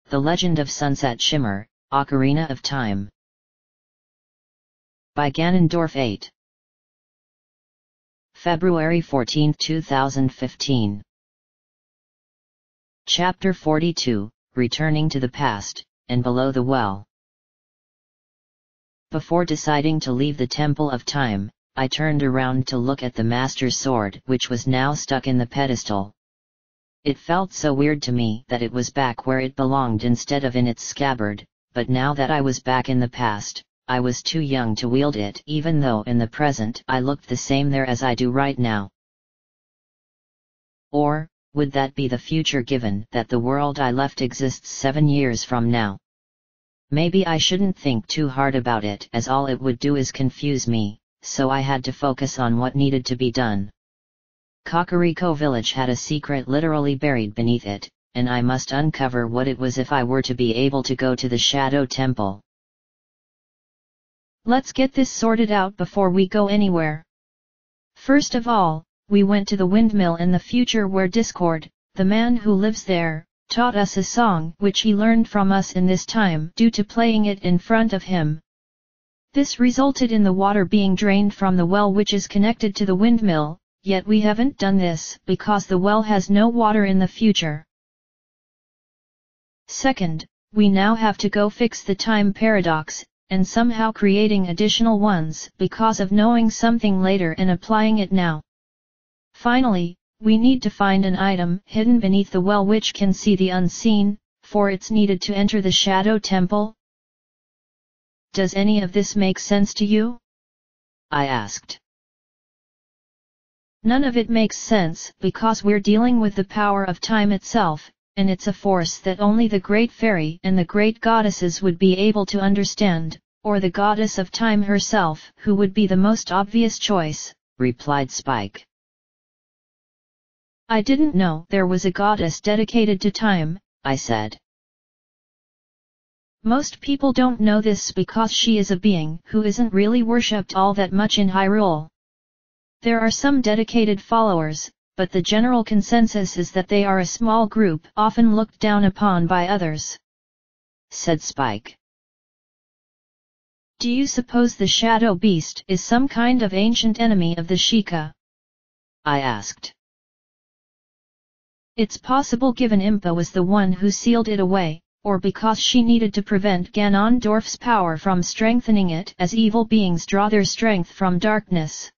The Legend of Sunset Shimmer, Ocarina of Time. By Ganondorf 8. February 14, 2015. Chapter 42, Returning to the Past, and Below the Well. Before deciding to leave the Temple of Time, I turned around to look at the Master's sword, which was now stuck in the pedestal. It felt so weird to me that it was back where it belonged instead of in its scabbard, but now that I was back in the past, I was too young to wield it, even though in the present I looked the same there as I do right now. Or, would that be the future given that the world I left exists 7 years from now? Maybe I shouldn't think too hard about it, as all it would do is confuse me, so I had to focus on what needed to be done. Kakariko Village had a secret literally buried beneath it, and I must uncover what it was if I were to be able to go to the Shadow Temple. Let's get this sorted out before we go anywhere. First of all, we went to the windmill in the future where Discord, the man who lives there, taught us a song which he learned from us in this time due to playing it in front of him. This resulted in the water being drained from the well which is connected to the windmill, yet we haven't done this because the well has no water in the future. Second, we now have to go fix the time paradox, and somehow creating additional ones because of knowing something later and applying it now. Finally, we need to find an item hidden beneath the well which can see the unseen, for it's needed to enter the Shadow Temple. Does any of this make sense to you? I asked. None of it makes sense because we're dealing with the power of time itself, and it's a force that only the Great Fairy and the Great Goddesses would be able to understand, or the Goddess of Time herself, who would be the most obvious choice, replied Spike. I didn't know there was a goddess dedicated to time, I said. Most people don't know this because she is a being who isn't really worshipped all that much in Hyrule. There are some dedicated followers, but the general consensus is that they are a small group often looked down upon by others, said Spike. Do you suppose the Shadow Beast is some kind of ancient enemy of the Sheikah? I asked. It's possible given Impa was the one who sealed it away, or because she needed to prevent Ganondorf's power from strengthening it as evil beings draw their strength from darkness.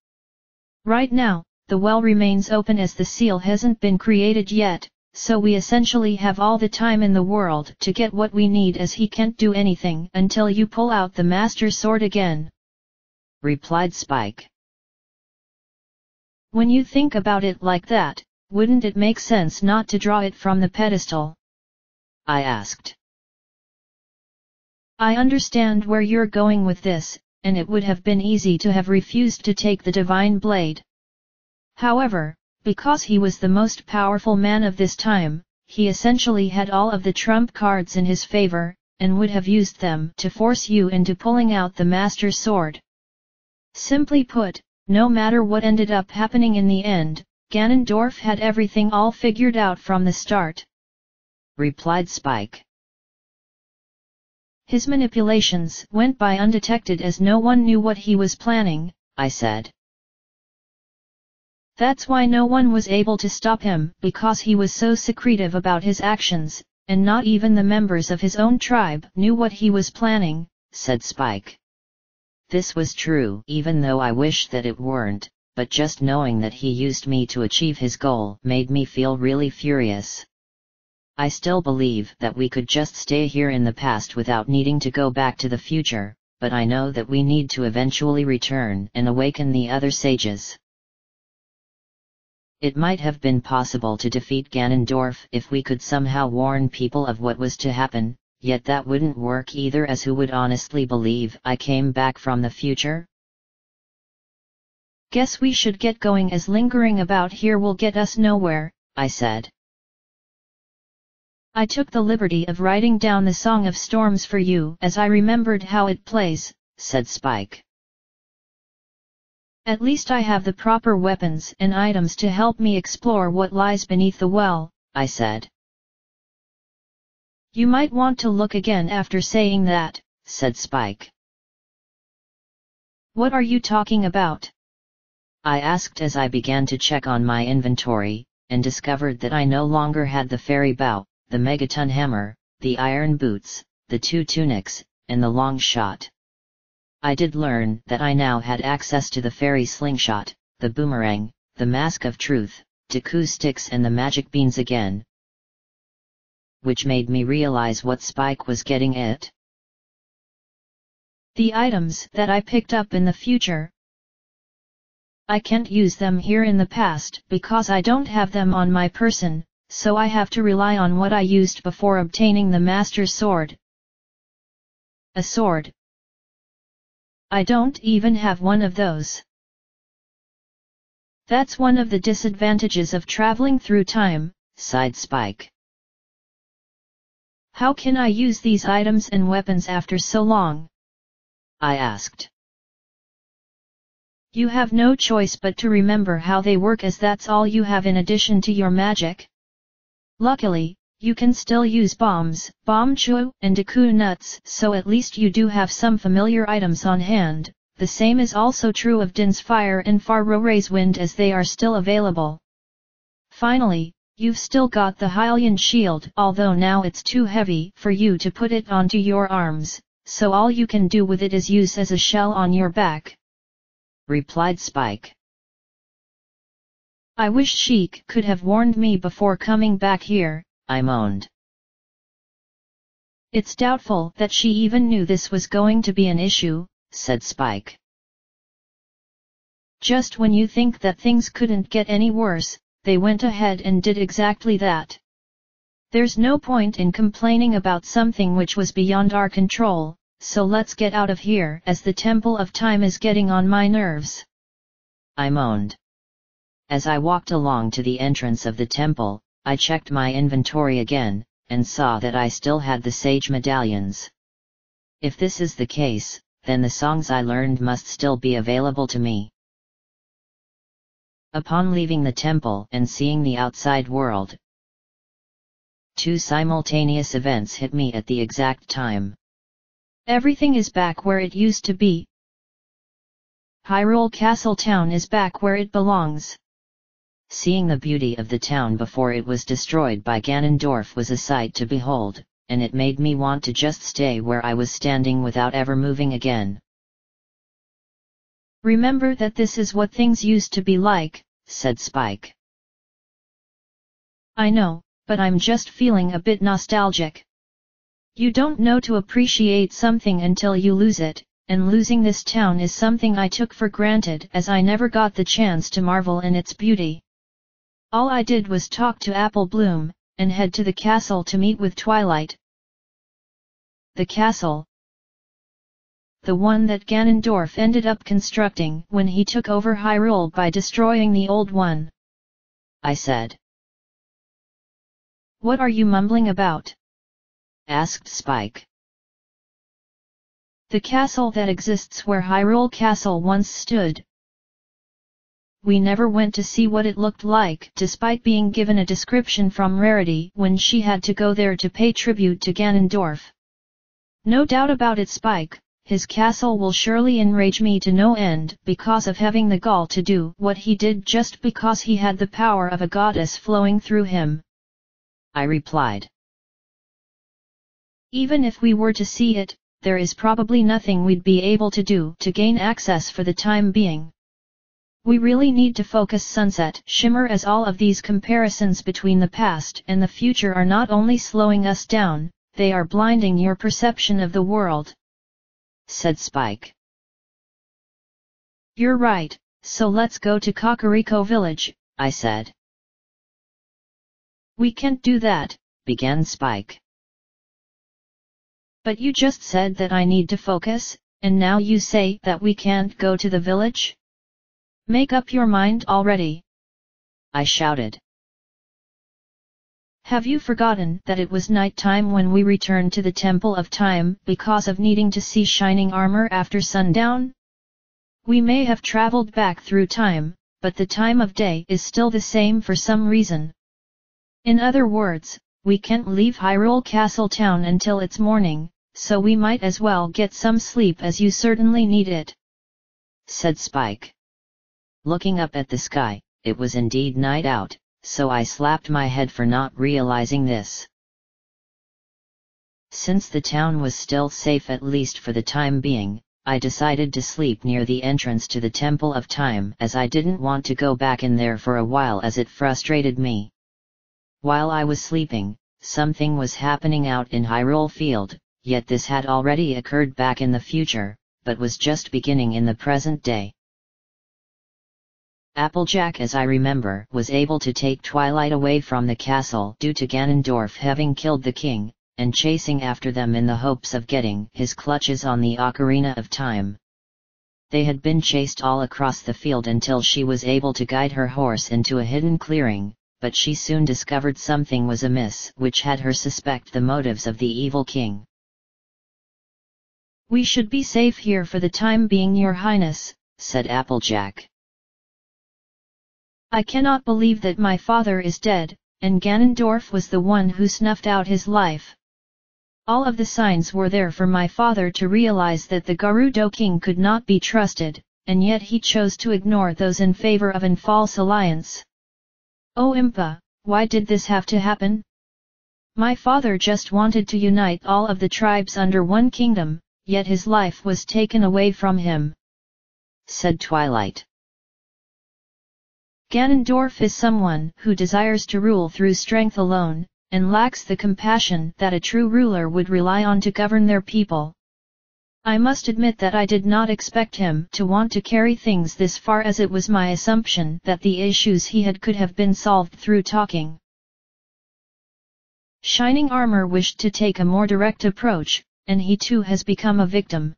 Right now, the well remains open as the seal hasn't been created yet, so we essentially have all the time in the world to get what we need as he can't do anything until you pull out the Master Sword again, replied Spike. When you think about it like that, wouldn't it make sense not to draw it from the pedestal? I asked. I understand where you're going with this, and it would have been easy to have refused to take the Divine Blade. However, because he was the most powerful man of this time, he essentially had all of the trump cards in his favor, and would have used them to force you into pulling out the Master Sword. Simply put, no matter what ended up happening in the end, Ganondorf had everything all figured out from the start, replied Spike. His manipulations went by undetected as no one knew what he was planning, I said. That's why no one was able to stop him because he was so secretive about his actions, and not even the members of his own tribe knew what he was planning, said Spike. This was true even though I wish that it weren't, but just knowing that he used me to achieve his goal made me feel really furious. I still believe that we could just stay here in the past without needing to go back to the future, but I know that we need to eventually return and awaken the other sages. It might have been possible to defeat Ganondorf if we could somehow warn people of what was to happen, yet that wouldn't work either, as who would honestly believe I came back from the future? Guess we should get going, as lingering about here will get us nowhere, I said. I took the liberty of writing down the Song of Storms for you as I remembered how it plays, said Spike. At least I have the proper weapons and items to help me explore what lies beneath the well, I said. You might want to look again after saying that, said Spike. What are you talking about? I asked as I began to check on my inventory, and discovered that I no longer had the fairy bow, the megaton hammer, the iron boots, the 2 tunics, and the long shot. I did learn that I now had access to the fairy slingshot, the boomerang, the mask of truth, Deku sticks and the magic beans again, which made me realize what Spike was getting at. The items that I picked up in the future, I can't use them here in the past because I don't have them on my person, so I have to rely on what I used before obtaining the Master Sword. A sword? I don't even have one of those. That's one of the disadvantages of traveling through time, sighed Spike. How can I use these items and weapons after so long? I asked. You have no choice but to remember how they work, as that's all you have in addition to your magic. Luckily, you can still use bombs, bombchu, and Deku nuts, so at least you do have some familiar items on hand. The same is also true of Din's fire and Farore's wind, as they are still available. Finally, you've still got the Hylian shield, although now it's too heavy for you to put it onto your arms, so all you can do with it is use as a shell on your back, replied Spike. I wish Sheik could have warned me before coming back here, I moaned. It's doubtful that she even knew this was going to be an issue, said Spike. Just when you think that things couldn't get any worse, they went ahead and did exactly that. There's no point in complaining about something which was beyond our control, so let's get out of here, as the Temple of Time is getting on my nerves, I moaned. As I walked along to the entrance of the temple, I checked my inventory again, and saw that I still had the sage medallions. If this is the case, then the songs I learned must still be available to me. Upon leaving the temple and seeing the outside world, 2 simultaneous events hit me at the exact time. Everything is back where it used to be. Hyrule Castle Town is back where it belongs. Seeing the beauty of the town before it was destroyed by Ganondorf was a sight to behold, and it made me want to just stay where I was standing without ever moving again. Remember that this is what things used to be like, said Spike. I know, but I'm just feeling a bit nostalgic. You don't know to appreciate something until you lose it, and losing this town is something I took for granted, as I never got the chance to marvel in its beauty. All I did was talk to Apple Bloom, and head to the castle to meet with Twilight. The castle? The one that Ganondorf ended up constructing when he took over Hyrule by destroying the old one, I said. What are you mumbling about? Asked Spike. The castle that exists where Hyrule Castle once stood. We never went to see what it looked like, despite being given a description from Rarity when she had to go there to pay tribute to Ganondorf. No doubt about it, Spike, his castle will surely enrage me to no end because of having the gall to do what he did just because he had the power of a goddess flowing through him, I replied. Even if we were to see it, there is probably nothing we'd be able to do to gain access for the time being. We really need to focus Sunset Shimmer, as all of these comparisons between the past and the future are not only slowing us down, they are blinding your perception of the world, said Spike. You're right, so let's go to Kakariko Village, I said. We can't do that, began Spike. But you just said that I need to focus, and now you say that we can't go to the village? Make up your mind already, I shouted. Have you forgotten that it was night time when we returned to the Temple of Time because of needing to see shining armor after sundown? We may have traveled back through time, but the time of day is still the same for some reason. In other words, we can't leave Hyrule Castle town until it's morning, so we might as well get some sleep as you certainly need it," said Spike. Looking up at the sky, it was indeed night out, so I slapped my head for not realizing this. Since the town was still safe at least for the time being, I decided to sleep near the entrance to the Temple of Time as I didn't want to go back in there for a while as it frustrated me. While I was sleeping, something was happening out in Hyrule Field, yet this had already occurred back in the future, but was just beginning in the present day. Applejack, as I remember, was able to take Twilight away from the castle due to Ganondorf having killed the king, and chasing after them in the hopes of getting his clutches on the Ocarina of Time. They had been chased all across the field until she was able to guide her horse into a hidden clearing, but she soon discovered something was amiss, which had her suspect the motives of the evil king. "We should be safe here for the time being, Your Highness," said Applejack. "I cannot believe that my father is dead, and Ganondorf was the one who snuffed out his life. All of the signs were there for my father to realize that the Gerudo King could not be trusted, and yet he chose to ignore those in favor of an false alliance. Oh Impa, why did this have to happen? My father just wanted to unite all of the tribes under one kingdom, yet his life was taken away from him," said Twilight. "Ganondorf is someone who desires to rule through strength alone, and lacks the compassion that a true ruler would rely on to govern their people. I must admit that I did not expect him to want to carry things this far, as it was my assumption that the issues he had could have been solved through talking. Shining Armor wished to take a more direct approach, and he too has become a victim.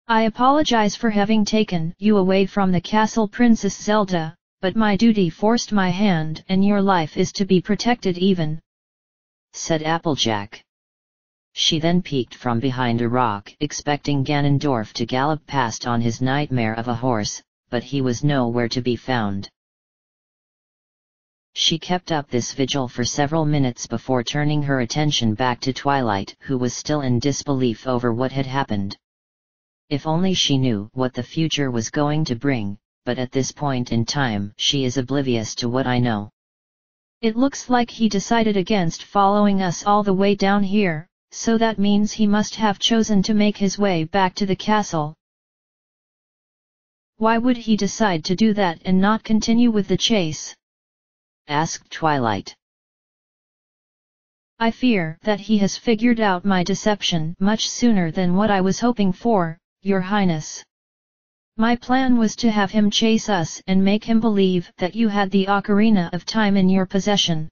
I apologize for having taken you away from the castle, Princess Zelda, but my duty forced my hand, and your life is to be protected even," said Applejack. She then peeked from behind a rock, expecting Ganondorf to gallop past on his nightmare of a horse, but he was nowhere to be found. She kept up this vigil for several minutes before turning her attention back to Twilight, who was still in disbelief over what had happened. If only she knew what the future was going to bring, but at this point in time she is oblivious to what I know. "It looks like he decided against following us all the way down here, so that means he must have chosen to make his way back to the castle. Why would he decide to do that and not continue with the chase?" asked Twilight. "I fear that he has figured out my deception much sooner than what I was hoping for, Your Highness. My plan was to have him chase us and make him believe that you had the Ocarina of Time in your possession.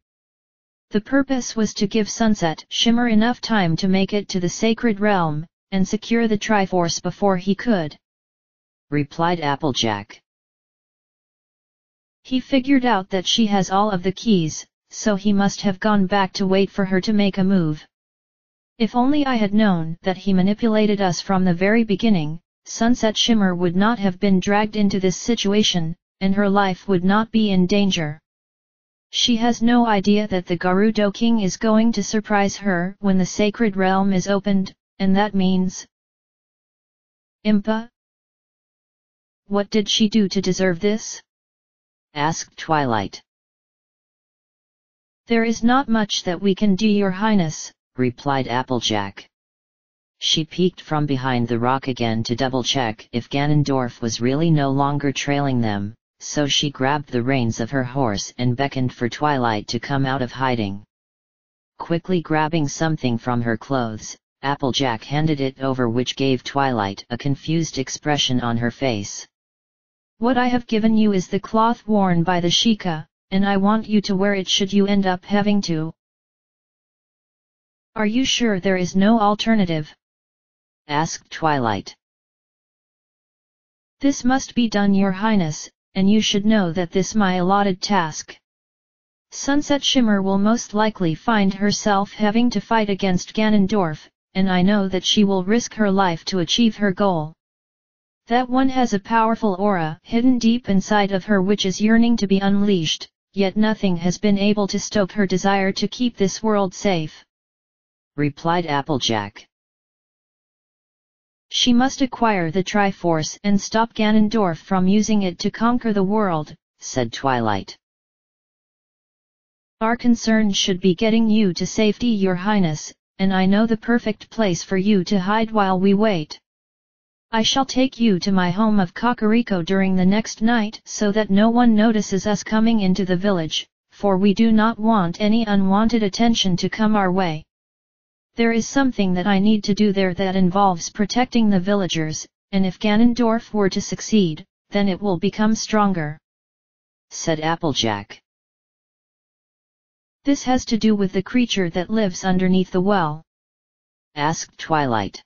The purpose was to give Sunset Shimmer enough time to make it to the Sacred Realm, and secure the Triforce before he could," replied Applejack. "He figured out that she has all of the keys, so he must have gone back to wait for her to make a move. If only I had known that he manipulated us from the very beginning, Sunset Shimmer would not have been dragged into this situation, and her life would not be in danger. She has no idea that the Gerudo King is going to surprise her when the Sacred Realm is opened, and that means—" "Impa? What did she do to deserve this?" asked Twilight. "There is not much that we can do, Your Highness," replied Applejack. She peeked from behind the rock again to double-check if Ganondorf was really no longer trailing them, so she grabbed the reins of her horse and beckoned for Twilight to come out of hiding. Quickly grabbing something from her clothes, Applejack handed it over, which gave Twilight a confused expression on her face. "What I have given you is the cloth worn by the Sheikah, and I want you to wear it should you end up having to." "Are you sure there is no alternative?" asked Twilight. "This must be done, Your Highness, and you should know that this my allotted task. Sunset Shimmer will most likely find herself having to fight against Ganondorf, and I know that she will risk her life to achieve her goal. That one has a powerful aura hidden deep inside of her which is yearning to be unleashed, yet nothing has been able to stoke her desire to keep this world safe," replied Applejack. "She must acquire the Triforce and stop Ganondorf from using it to conquer the world," said Twilight. "Our concern should be getting you to safety, Your Highness, and I know the perfect place for you to hide while we wait. I shall take you to my home of Kakariko during the next night so that no one notices us coming into the village, for we do not want any unwanted attention to come our way. There is something that I need to do there that involves protecting the villagers, and if Ganondorf were to succeed, then it will become stronger," said Applejack. "This has to do with the creature that lives underneath the well?" asked Twilight.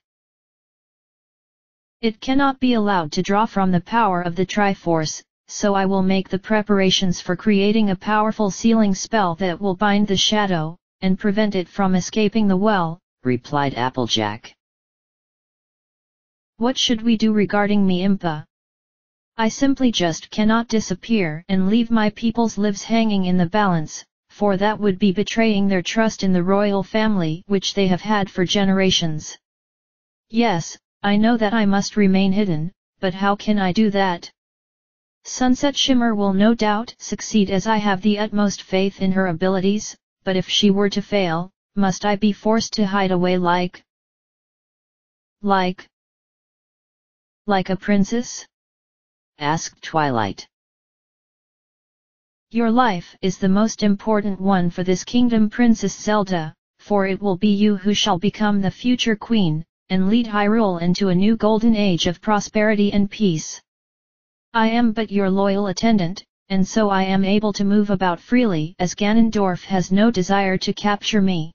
"It cannot be allowed to draw from the power of the Triforce, so I will make the preparations for creating a powerful sealing spell that will bind the shadow, and prevent it from escaping the well," replied Applejack. "What should we do regarding me, Impa? I simply just cannot disappear and leave my people's lives hanging in the balance, for that would be betraying their trust in the royal family which they have had for generations. Yes, I know that I must remain hidden, but how can I do that? Sunset Shimmer will no doubt succeed as I have the utmost faith in her abilities, but if she were to fail, must I be forced to hide away like a princess?" asked Twilight. "Your life is the most important one for this kingdom, Princess Zelda, for it will be you who shall become the future queen, and lead Hyrule into a new golden age of prosperity and peace. I am but your loyal attendant, and so I am able to move about freely as Ganondorf has no desire to capture me.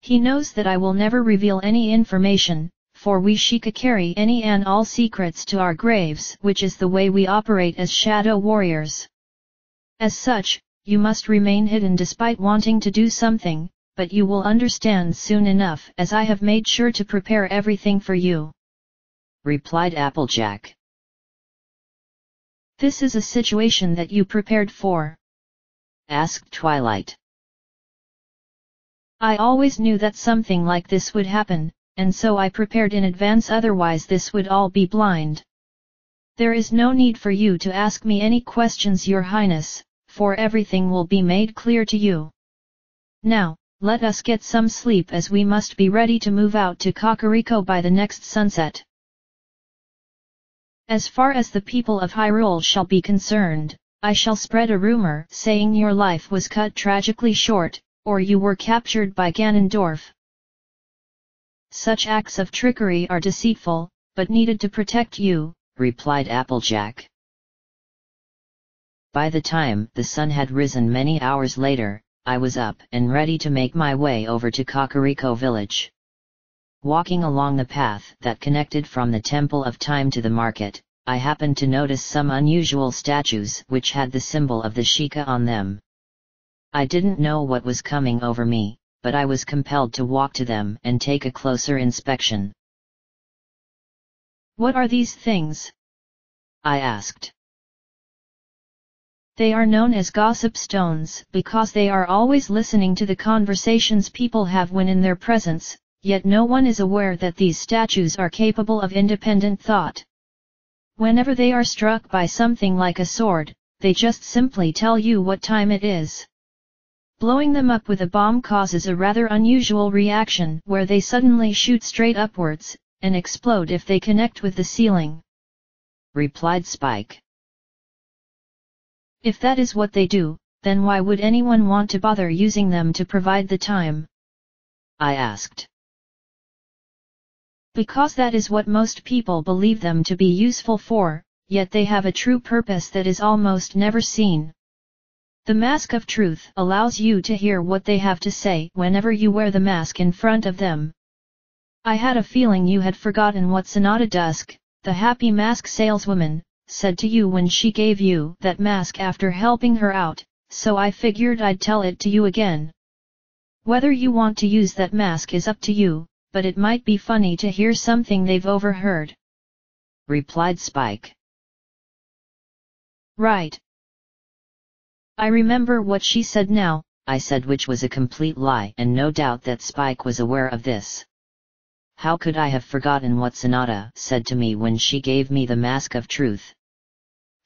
He knows that I will never reveal any information, for we Sheikah carry any and all secrets to our graves, which is the way we operate as shadow warriors. As such, you must remain hidden despite wanting to do something, but you will understand soon enough as I have made sure to prepare everything for you," replied Applejack. "This is a situation that you prepared for?" asked Twilight. "I always knew that something like this would happen, and so I prepared in advance, otherwise this would all be blind. There is no need for you to ask me any questions, Your Highness, for everything will be made clear to you. Now, let us get some sleep as we must be ready to move out to Kakariko by the next sunset. As far as the people of Hyrule shall be concerned, I shall spread a rumor saying your life was cut tragically short, or you were captured by Ganondorf. Such acts of trickery are deceitful, but needed to protect you," replied Applejack. By the time the sun had risen many hours later, I was up and ready to make my way over to Kakariko village. Walking along the path that connected from the Temple of Time to the market, I happened to notice some unusual statues which had the symbol of the Sheikah on them. I didn't know what was coming over me, but I was compelled to walk to them and take a closer inspection. "What are these things?" I asked. "They are known as gossip stones because they are always listening to the conversations people have when in their presence, yet no one is aware that these statues are capable of independent thought. Whenever they are struck by something like a sword, they just simply tell you what time it is. Blowing them up with a bomb causes a rather unusual reaction where they suddenly shoot straight upwards, and explode if they connect with the ceiling," replied Spike. "If that is what they do, then why would anyone want to bother using them to provide the time?" I asked. "Because that is what most people believe them to be useful for, yet they have a true purpose that is almost never seen. The Mask of Truth allows you to hear what they have to say whenever you wear the mask in front of them. I had a feeling you had forgotten what Sonata Dusk, the happy mask saleswoman, said to you when she gave you that mask after helping her out, so I figured I'd tell it to you again. Whether you want to use that mask is up to you, but it might be funny to hear something they've overheard," replied Spike. "Right. I remember what she said now, I said, which was a complete lie, and no doubt that Spike was aware of this. How could I have forgotten what Sonata said to me when she gave me the mask of truth?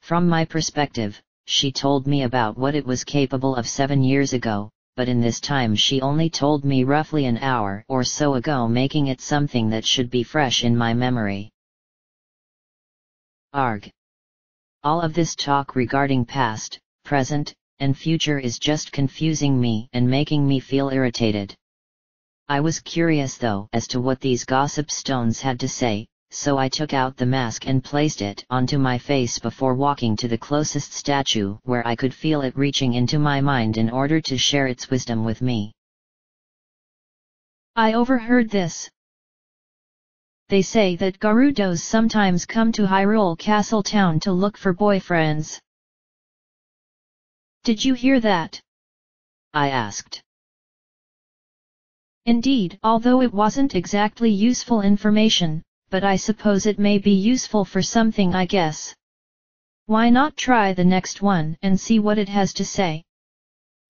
From my perspective, she told me about what it was capable of 7 years ago, but in this time she only told me roughly an hour or so ago, making it something that should be fresh in my memory. Arg. All of this talk regarding past, present, and future is just confusing me and making me feel irritated. I was curious though as to what these gossip stones had to say, so I took out the mask and placed it onto my face before walking to the closest statue where I could feel it reaching into my mind in order to share its wisdom with me. I overheard this. They say that Gerudos sometimes come to Hyrule Castle Town to look for boyfriends. Did you hear that? I asked. Indeed, although it wasn't exactly useful information, but I suppose it may be useful for something, I guess. Why not try the next one and see what it has to say?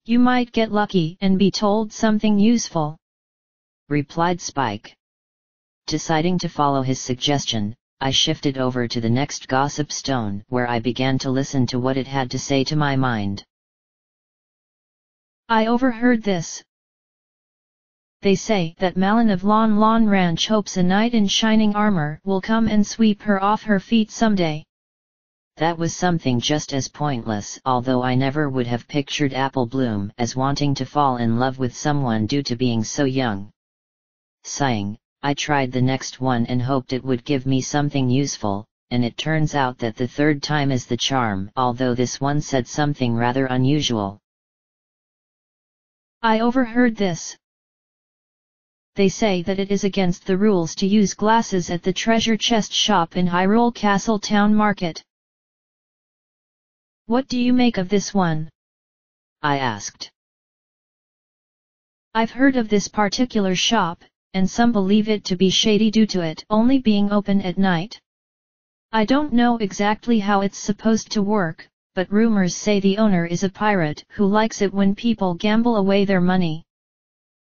You might get lucky and be told something useful, replied Spike. Deciding to follow his suggestion, I shifted over to the next gossip stone where I began to listen to what it had to say to my mind. I overheard this. They say that Malin of Lon Lon Ranch hopes a knight in shining armor will come and sweep her off her feet someday. That was something just as pointless, although I never would have pictured Apple Bloom as wanting to fall in love with someone due to being so young. Sighing, I tried the next one and hoped it would give me something useful, and it turns out that the third time is the charm, although this one said something rather unusual. I overheard this. They say that it is against the rules to use glasses at the treasure chest shop in Hyrule Castle Town Market. What do you make of this one? I asked. I've heard of this particular shop, and some believe it to be shady due to it only being open at night. I don't know exactly how it's supposed to work, but rumors say the owner is a pirate who likes it when people gamble away their money.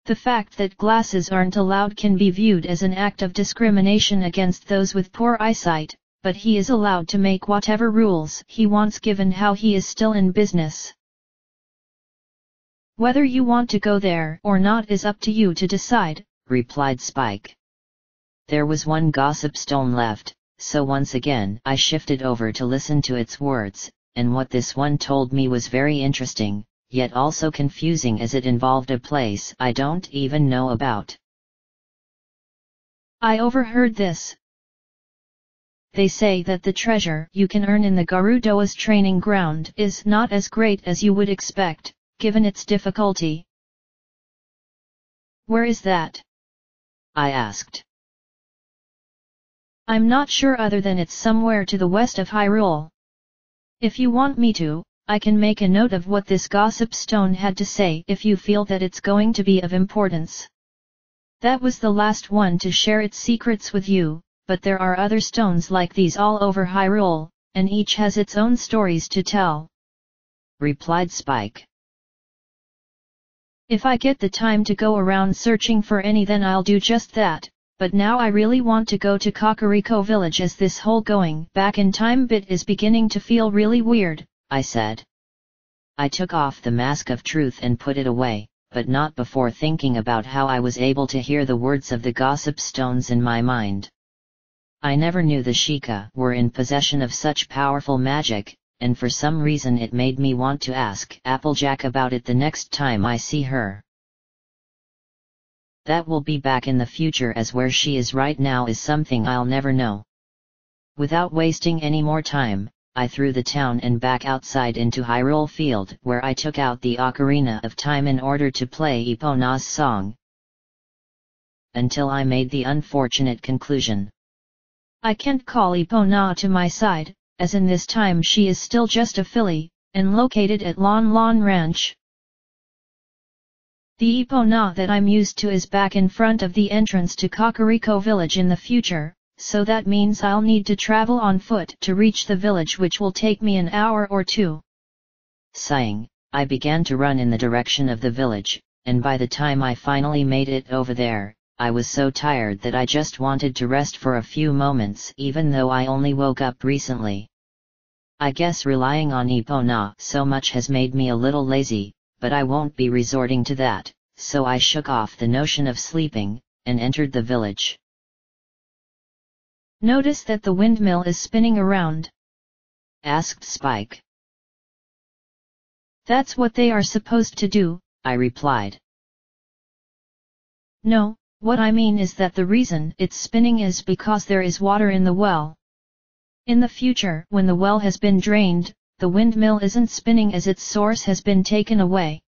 The fact that glasses aren't allowed can be viewed as an act of discrimination against those with poor eyesight, but he is allowed to make whatever rules he wants given how he is still in business. Whether you want to go there or not is up to you to decide, replied Spike. There was one gossip stone left, so once again I shifted over to listen to its words, and what this one told me was very interesting, yet also confusing as it involved a place I don't even know about. I overheard this. They say that the treasure you can earn in the Gerudo's training ground is not as great as you would expect, given its difficulty. Where is that? I asked. I'm not sure other than it's somewhere to the west of Hyrule. If you want me to, I can make a note of what this gossip stone had to say if you feel that it's going to be of importance. That was the last one to share its secrets with you, but there are other stones like these all over Hyrule, and each has its own stories to tell, replied Spike. If I get the time to go around searching for any, then I'll do just that, but now I really want to go to Kakariko Village as this whole going back in time bit is beginning to feel really weird, I said. I took off the mask of truth and put it away, but not before thinking about how I was able to hear the words of the gossip stones in my mind. I never knew the Sheikah were in possession of such powerful magic, and for some reason it made me want to ask Applejack about it the next time I see her. That will be back in the future, as where she is right now is something I'll never know. Without wasting any more time, I threw the town and back outside into Hyrule Field, where I took out the Ocarina of Time in order to play Epona's song. Until I made the unfortunate conclusion. I can't call Epona to my side, as in this time she is still just a filly, and located at Lon Lon Ranch. The Epona that I'm used to is back in front of the entrance to Kakariko Village in the future, so that means I'll need to travel on foot to reach the village, which will take me an hour or two. Sighing, I began to run in the direction of the village, and by the time I finally made it over there, I was so tired that I just wanted to rest for a few moments even though I only woke up recently. I guess relying on Epona so much has made me a little lazy, but I won't be resorting to that, so I shook off the notion of sleeping, and entered the village. Notice that the windmill is spinning around? Asked Spike. That's what they are supposed to do, I replied. No, what I mean is that the reason it's spinning is because there is water in the well. In the future, when the well has been drained, the windmill isn't spinning as its source has been taken away.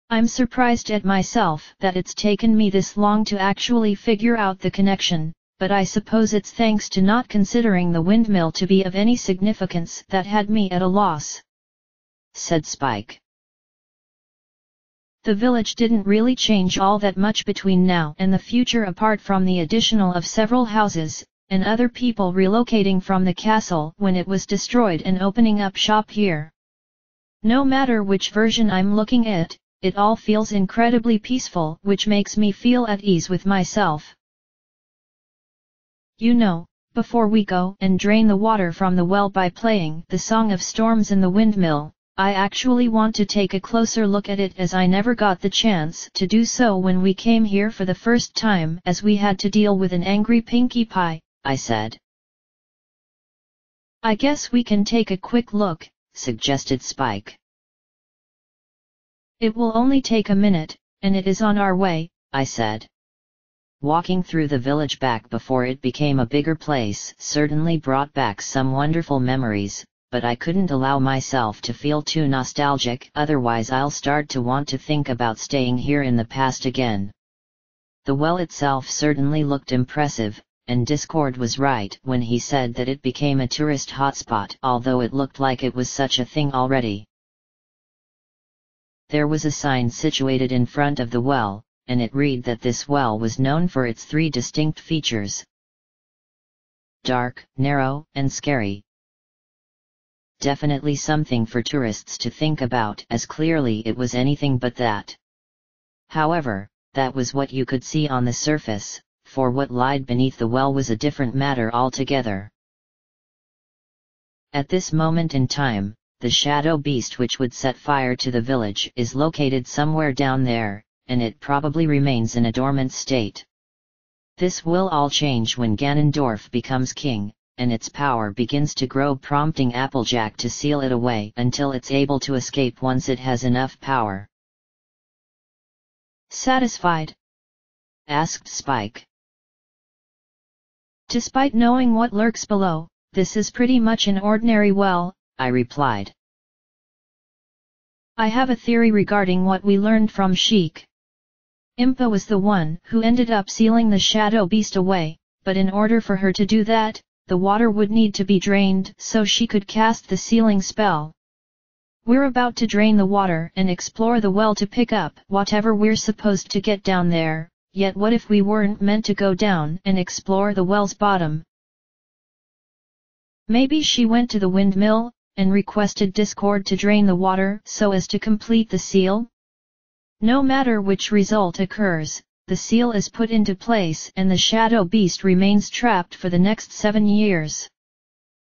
I'm surprised at myself that it's taken me this long to actually figure out the connection, but I suppose it's thanks to not considering the windmill to be of any significance that had me at a loss, said Spike. The village didn't really change all that much between now and the future apart from the additional of several houses, and other people relocating from the castle when it was destroyed and opening up shop here. No matter which version I'm looking at, it all feels incredibly peaceful, which makes me feel at ease with myself. You know, before we go and drain the water from the well by playing the Song of Storms in the windmill, I actually want to take a closer look at it as I never got the chance to do so when we came here for the first time as we had to deal with an angry Pinkie Pie, I said. I guess we can take a quick look, suggested Spike. It will only take a minute, and it is on our way, I said. Walking through the village back before it became a bigger place certainly brought back some wonderful memories, but I couldn't allow myself to feel too nostalgic, otherwise I'll start to want to think about staying here in the past again. The well itself certainly looked impressive, and Discord was right when he said that it became a tourist hotspot, although it looked like it was such a thing already. There was a sign situated in front of the well, and it read that this well was known for its 3 distinct features: dark, narrow, and scary. Definitely something for tourists to think about, as clearly it was anything but that. However, that was what you could see on the surface, for what lied beneath the well was a different matter altogether. At this moment in time, the shadow beast which would set fire to the village is located somewhere down there, and it probably remains in a dormant state. This will all change when Ganondorf becomes king, and its power begins to grow, prompting Applejack to seal it away until it's able to escape once it has enough power. Satisfied? Asked Spike. Despite knowing what lurks below, this is pretty much an ordinary well, I replied. I have a theory regarding what we learned from Sheik. Impa was the one who ended up sealing the shadow beast away, but in order for her to do that, the water would need to be drained so she could cast the sealing spell. We're about to drain the water and explore the well to pick up whatever we're supposed to get down there, yet what if we weren't meant to go down and explore the well's bottom? Maybe she went to the windmill and requested Discord to drain the water so as to complete the seal? No matter which result occurs, the seal is put into place and the shadow beast remains trapped for the next 7 years,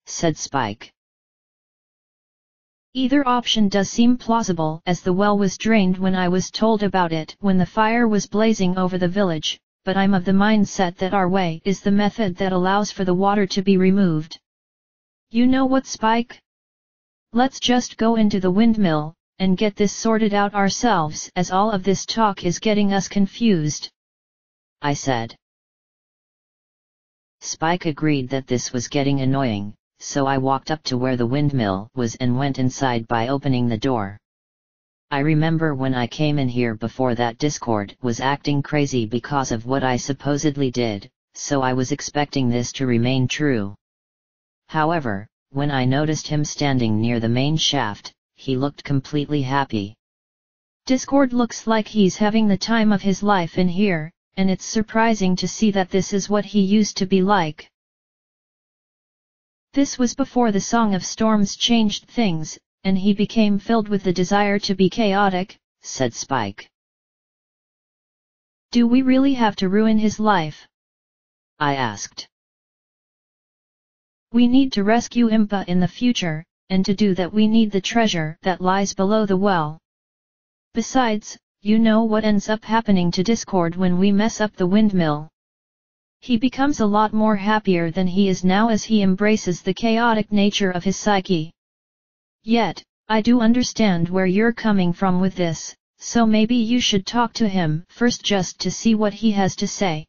said Spike. Either option does seem plausible, as the well was drained when I was told about it when the fire was blazing over the village, but I'm of the mindset that our way is the method that allows for the water to be removed. You know what, Spike? Let's just go into the windmill and get this sorted out ourselves, as all of this talk is getting us confused, I said. Spike agreed that this was getting annoying, so I walked up to where the windmill was and went inside by opening the door. I remember when I came in here before that Discord was acting crazy because of what I supposedly did, so I was expecting this to remain true. However, when I noticed him standing near the main shaft, he looked completely happy. Discord looks like he's having the time of his life in here, and it's surprising to see that this is what he used to be like. This was before the Song of Storms changed things, and he became filled with the desire to be chaotic, said Spike. Do we really have to ruin his life? I asked. We need to rescue Impa in the future, and to do that we need the treasure that lies below the well. Besides, you know what ends up happening to Discord when we mess up the windmill. He becomes a lot more happier than he is now as he embraces the chaotic nature of his psyche. Yet, I do understand where you're coming from with this, so maybe you should talk to him first just to see what he has to say.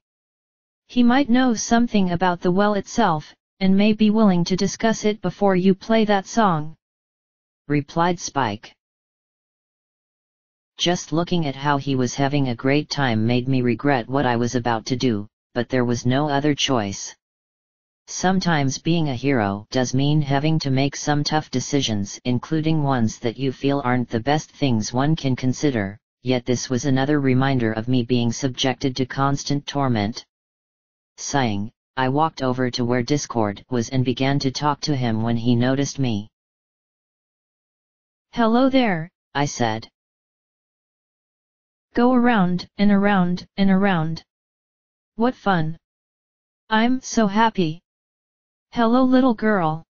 He might know something about the well itself, and may be willing to discuss it before you play that song," replied Spike. Just looking at how he was having a great time made me regret what I was about to do, but there was no other choice. Sometimes being a hero does mean having to make some tough decisions, including ones that you feel aren't the best things one can consider, yet this was another reminder of me being subjected to constant torment. Sighing, I walked over to where Discord was and began to talk to him when he noticed me. "Hello there," I said. "Go around and around and around. What fun! I'm so happy. Hello little girl.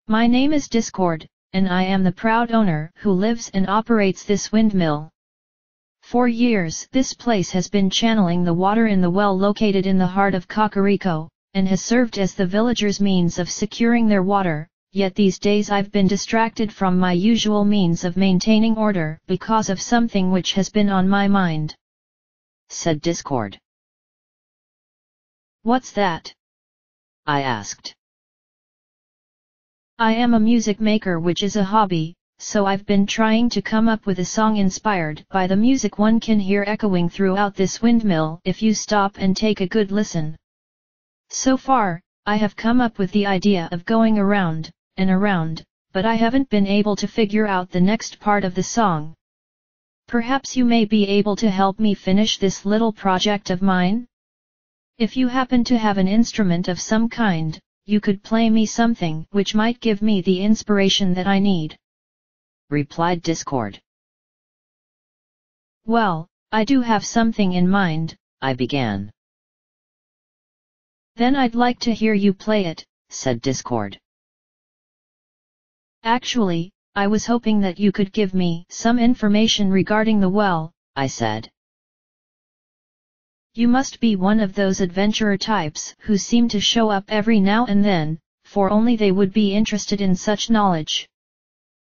My name is Discord, and I am the proud owner who lives and operates this windmill. For years this place has been channeling the water in the well located in the heart of Kakariko, and has served as the villagers' means of securing their water, yet these days I've been distracted from my usual means of maintaining order because of something which has been on my mind," said Discord. "What's that?" I asked. "I am a music maker, which is a hobby, so I've been trying to come up with a song inspired by the music one can hear echoing throughout this windmill if you stop and take a good listen. So far, I have come up with the idea of going around and around, but I haven't been able to figure out the next part of the song. Perhaps you may be able to help me finish this little project of mine? If you happen to have an instrument of some kind, you could play me something which might give me the inspiration that I need," replied Discord. "Well, I do have something in mind," I began. "Then I'd like to hear you play it," said Discord. "Actually, I was hoping that you could give me some information regarding the well," I said. "You must be one of those adventurer types who seem to show up every now and then, for only they would be interested in such knowledge.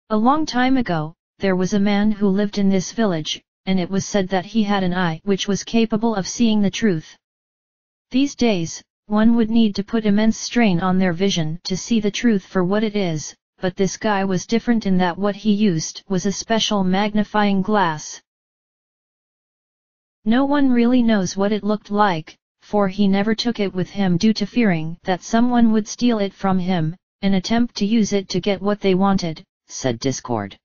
A long time ago, there was a man who lived in this village, and it was said that he had an eye which was capable of seeing the truth. These days, one would need to put immense strain on their vision to see the truth for what it is, but this guy was different in that what he used was a special magnifying glass. No one really knows what it looked like, for he never took it with him due to fearing that someone would steal it from him, and attempt to use it to get what they wanted," said Discord.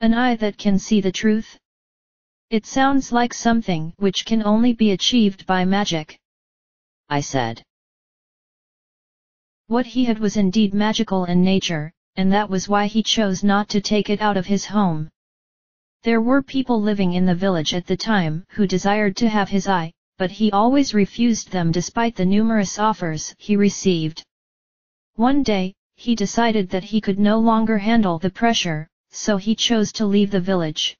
"An eye that can see the truth? It sounds like something which can only be achieved by magic," I said. What he had was indeed magical in nature, and that was why he chose not to take it out of his home. There were people living in the village at the time who desired to have his eye, but he always refused them despite the numerous offers he received. One day, he decided that he could no longer handle the pressure, so he chose to leave the village.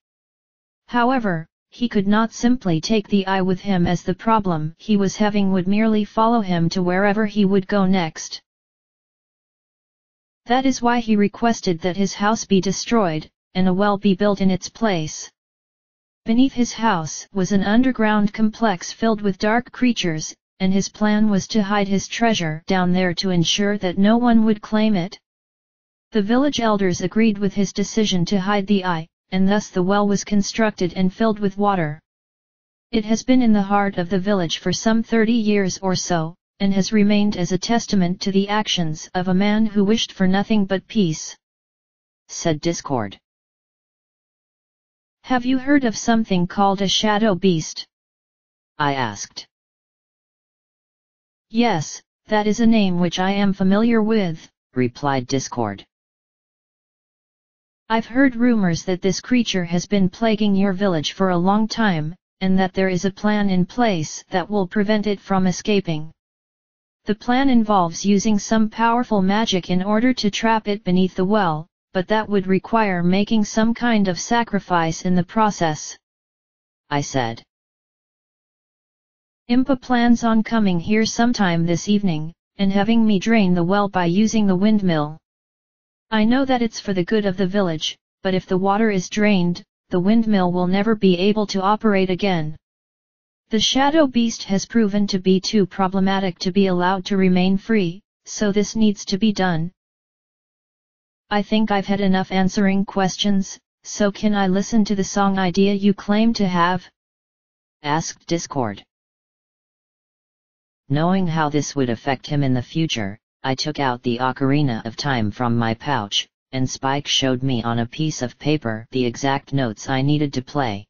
However, he could not simply take the eye with him, as the problem he was having would merely follow him to wherever he would go next. That is why he requested that his house be destroyed, and a well be built in its place. Beneath his house was an underground complex filled with dark creatures, and his plan was to hide his treasure down there to ensure that no one would claim it. The village elders agreed with his decision to hide the eye, and thus the well was constructed and filled with water. It has been in the heart of the village for some 30 years or so, and has remained as a testament to the actions of a man who wished for nothing but peace," said Discord. "Have you heard of something called a shadow beast?" I asked. "Yes, that is a name which I am familiar with," replied Discord. I've heard rumors that this creature has been plaguing your village for a long time, and that there is a plan in place that will prevent it from escaping. The plan involves using some powerful magic in order to trap it beneath the well, but that would require making some kind of sacrifice in the process, I said. Impa plans on coming here sometime this evening, and having me drain the well by using the windmill. I know that it's for the good of the village, but if the water is drained, the windmill will never be able to operate again. The shadow beast has proven to be too problematic to be allowed to remain free, so this needs to be done. I think I've had enough answering questions, so can I listen to the song idea you claim to have? Asked Discord. Knowing how this would affect him in the future, I took out the Ocarina of Time from my pouch, and Spike showed me on a piece of paper the exact notes I needed to play.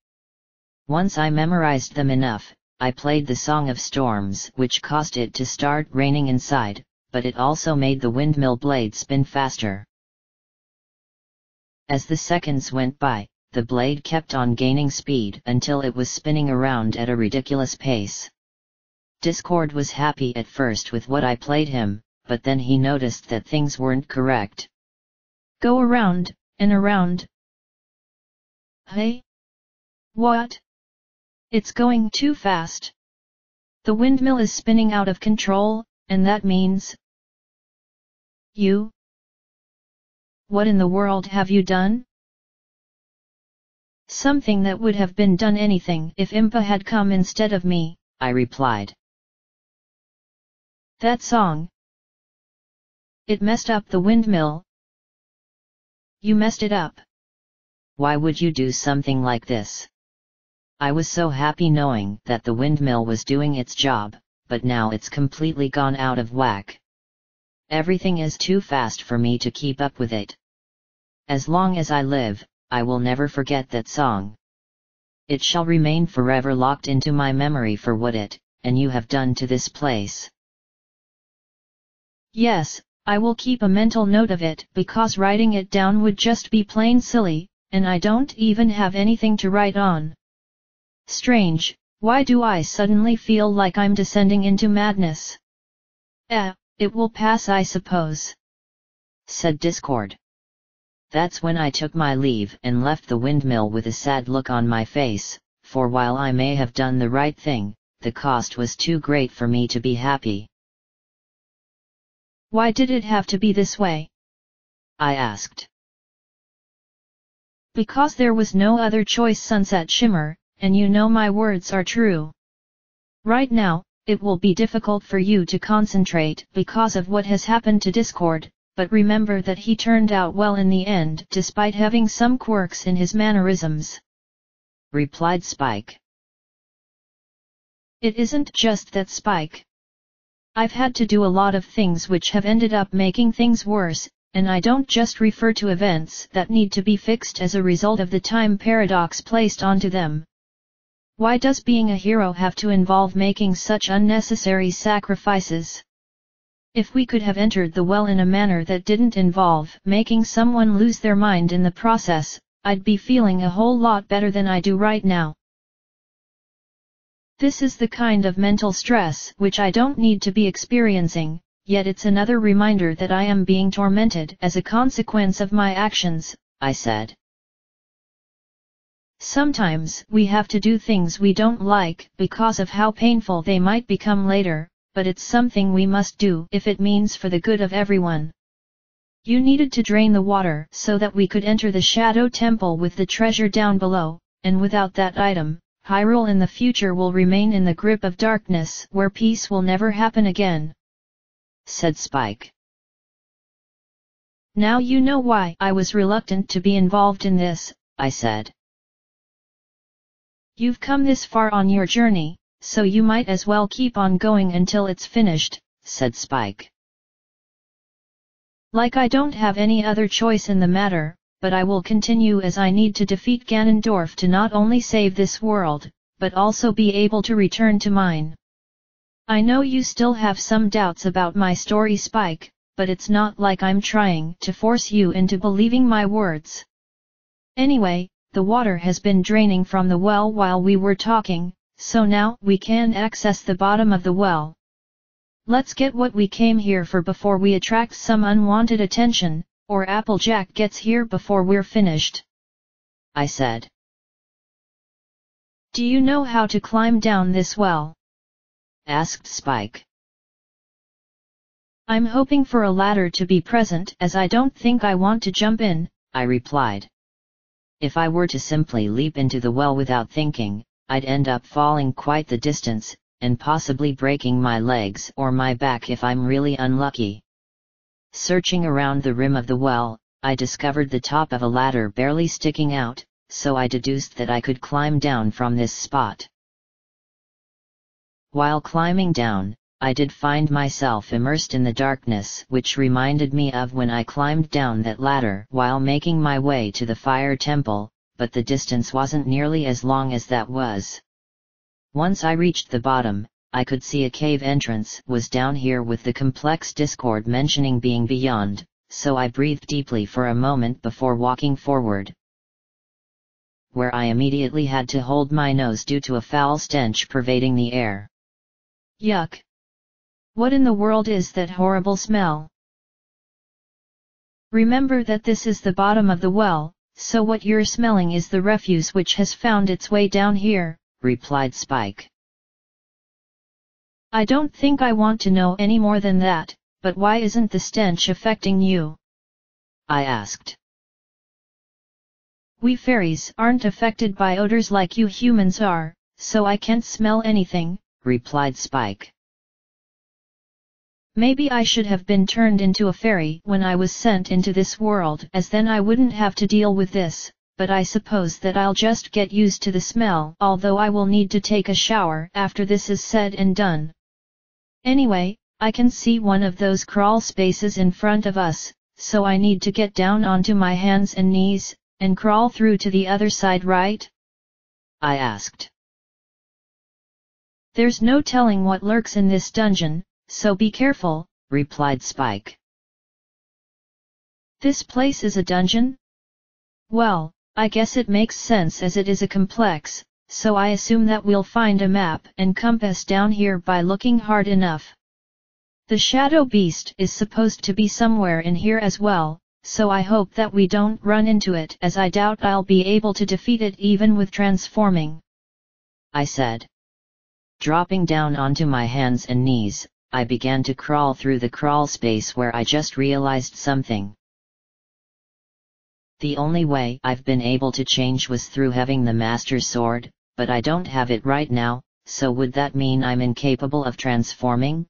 Once I memorized them enough, I played the Song of Storms, which caused it to start raining inside, but it also made the windmill blade spin faster. As the seconds went by, the blade kept on gaining speed until it was spinning around at a ridiculous pace. Discord was happy at first with what I played him, but then he noticed that things weren't correct. Go around, and around. Hey? What? It's going too fast. The windmill is spinning out of control, and that means... You? What in the world have you done? Something that would have been done anything if Impa had come instead of me, I replied. That song. It messed up the windmill. You messed it up. Why would you do something like this? I was so happy knowing that the windmill was doing its job, but now it's completely gone out of whack. Everything is too fast for me to keep up with it. As long as I live, I will never forget that song. It shall remain forever locked into my memory for what it, and you have done to this place. Yes, I will keep a mental note of it because writing it down would just be plain silly, and I don't even have anything to write on. Strange, why do I suddenly feel like I'm descending into madness? It will pass I suppose, said Discord. That's when I took my leave and left the windmill with a sad look on my face, for while I may have done the right thing, the cost was too great for me to be happy. Why did it have to be this way? I asked. Because there was no other choice, Sunset Shimmer, and you know my words are true. Right now, it will be difficult for you to concentrate because of what has happened to Discord, but remember that he turned out well in the end despite having some quirks in his mannerisms, replied Spike. It isn't just that, Spike. I've had to do a lot of things which have ended up making things worse, and I don't just refer to events that need to be fixed as a result of the time paradox placed onto them. Why does being a hero have to involve making such unnecessary sacrifices? If we could have entered the well in a manner that didn't involve making someone lose their mind in the process, I'd be feeling a whole lot better than I do right now. This is the kind of mental stress which I don't need to be experiencing, yet it's another reminder that I am being tormented as a consequence of my actions, I said. Sometimes we have to do things we don't like because of how painful they might become later, but it's something we must do if it means for the good of everyone. You needed to drain the water so that we could enter the Shadow Temple with the treasure down below, and without that item, Hyrule in the future will remain in the grip of darkness where peace will never happen again, said Spike. Now you know why I was reluctant to be involved in this, I said. You've come this far on your journey, so you might as well keep on going until it's finished, said Spike. Like I don't have any other choice in the matter, but I will continue as I need to defeat Ganondorf to not only save this world, but also be able to return to mine. I know you still have some doubts about my story, Spike, but it's not like I'm trying to force you into believing my words. Anyway, the water has been draining from the well while we were talking, so now we can access the bottom of the well. Let's get what we came here for before we attract some unwanted attention, or Applejack gets here before we're finished," I said. "Do you know how to climb down this well?" asked Spike. "I'm hoping for a ladder to be present as I don't think I want to jump in," I replied. If I were to simply leap into the well without thinking, I'd end up falling quite the distance, and possibly breaking my legs or my back if I'm really unlucky. Searching around the rim of the well, I discovered the top of a ladder barely sticking out, so I deduced that I could climb down from this spot. While climbing down, I did find myself immersed in the darkness, which reminded me of when I climbed down that ladder while making my way to the fire temple, but the distance wasn't nearly as long as that was. Once I reached the bottom, I could see a cave entrance was down here with the complex discord mentioning being beyond, so I breathed deeply for a moment before walking forward, where I immediately had to hold my nose due to a foul stench pervading the air. Yuck! What in the world is that horrible smell? Remember that this is the bottom of the well, so what you're smelling is the refuse which has found its way down here," replied Spike. "I don't think I want to know any more than that, but why isn't the stench affecting you?" I asked. "We fairies aren't affected by odors like you humans are, so I can't smell anything," replied Spike. "Maybe I should have been turned into a fairy when I was sent into this world, as then I wouldn't have to deal with this, but I suppose that I'll just get used to the smell, although I will need to take a shower after this is said and done. Anyway, I can see one of those crawl spaces in front of us, so I need to get down onto my hands and knees, and crawl through to the other side, right?" I asked. "There's no telling what lurks in this dungeon, so be careful," replied Spike. "This place is a dungeon? Well, I guess it makes sense as it is a complex, so I assume that we'll find a map and compass down here by looking hard enough. The shadow beast is supposed to be somewhere in here as well, so I hope that we don't run into it, as I doubt I'll be able to defeat it even with transforming," I said. Dropping down onto my hands and knees, I began to crawl through the crawl space where I just realized something. The only way I've been able to change was through having the Master Sword, but I don't have it right now, so would that mean I'm incapable of transforming?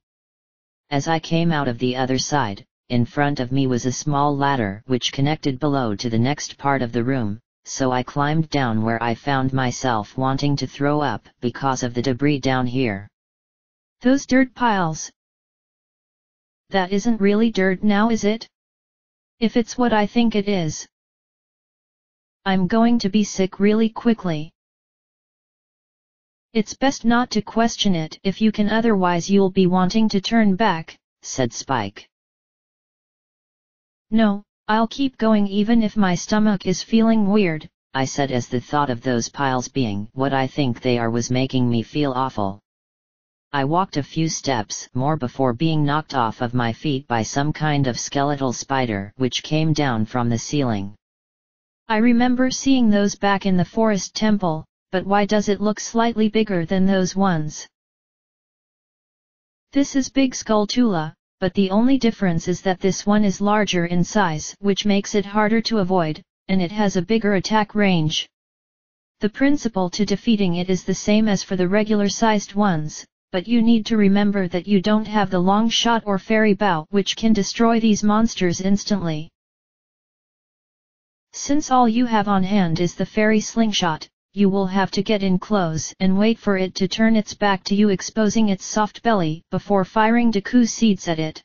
As I came out of the other side, in front of me was a small ladder which connected below to the next part of the room, so I climbed down where I found myself wanting to throw up because of the debris down here. "Those dirt piles. That isn't really dirt now, is it? If it's what I think it is, I'm going to be sick really quickly. It's best not to question it if you can, otherwise you'll be wanting to turn back," said Spike. "No, I'll keep going even if my stomach is feeling weird," I said, as the thought of those piles being what I think they are was making me feel awful. I walked a few steps more before being knocked off of my feet by some kind of skeletal spider which came down from the ceiling. "I remember seeing those back in the forest temple, but why does it look slightly bigger than those ones?" "This is Big Skulltula, but the only difference is that this one is larger in size, which makes it harder to avoid, and it has a bigger attack range. The principle to defeating it is the same as for the regular-sized ones, but you need to remember that you don't have the long shot or fairy bow which can destroy these monsters instantly. Since all you have on hand is the fairy slingshot, you will have to get in close and wait for it to turn its back to you, exposing its soft belly before firing Deku seeds at it.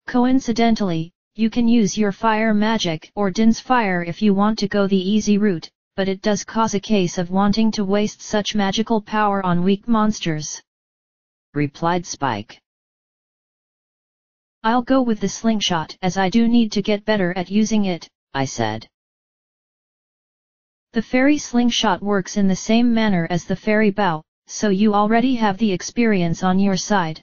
Coincidentally, you can use your fire magic or Din's fire if you want to go the easy route, but it does cause a case of wanting to waste such magical power on weak monsters," replied Spike. "I'll go with the slingshot as I do need to get better at using it," I said. The fairy slingshot works in the same manner as the fairy bow, so you already have the experience on your side.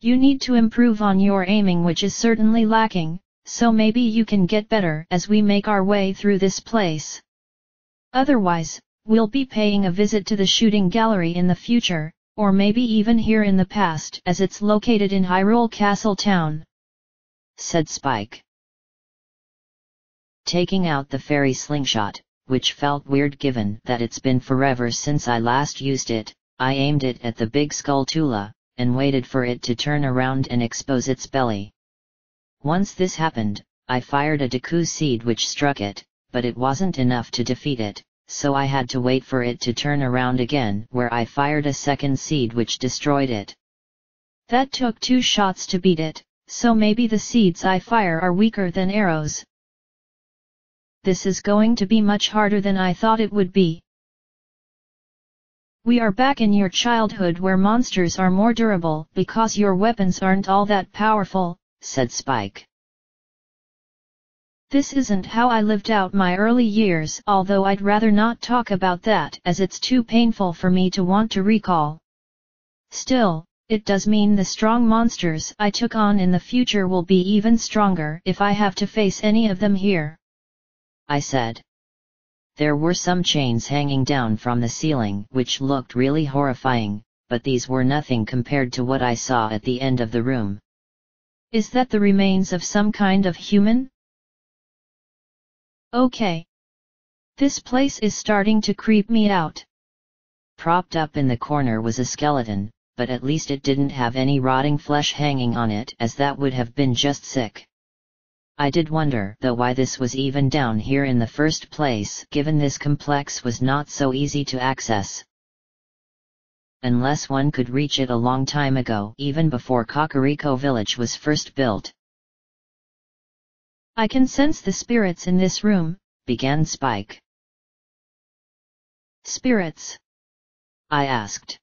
You need to improve on your aiming, which is certainly lacking, so maybe you can get better as we make our way through this place. Otherwise, we'll be paying a visit to the shooting gallery in the future, or maybe even here in the past, as it's located in Hyrule Castle Town," said Spike. Taking out the fairy slingshot, which felt weird given that it's been forever since I last used it, I aimed it at the big Skulltula, and waited for it to turn around and expose its belly. Once this happened, I fired a Deku Seed which struck it, but it wasn't enough to defeat it, so I had to wait for it to turn around again, where I fired a second seed which destroyed it. That took 2 shots to beat it, so maybe the seeds I fire are weaker than arrows. This is going to be much harder than I thought it would be. We are back in your childhood where monsters are more durable because your weapons aren't all that powerful, said Spike. This isn't how I lived out my early years, although I'd rather not talk about that as it's too painful for me to want to recall. Still, it does mean the strong monsters I took on in the future will be even stronger if I have to face any of them here, I said. There were some chains hanging down from the ceiling which looked really horrifying, but these were nothing compared to what I saw at the end of the room. Is that the remains of some kind of human? Okay. This place is starting to creep me out. Propped up in the corner was a skeleton, but at least it didn't have any rotting flesh hanging on it, as that would have been just sick. I did wonder though why this was even down here in the first place, given this complex was not so easy to access. Unless one could reach it a long time ago, even before Kakariko Village was first built. I can sense the spirits in this room, began Spike. Spirits? I asked.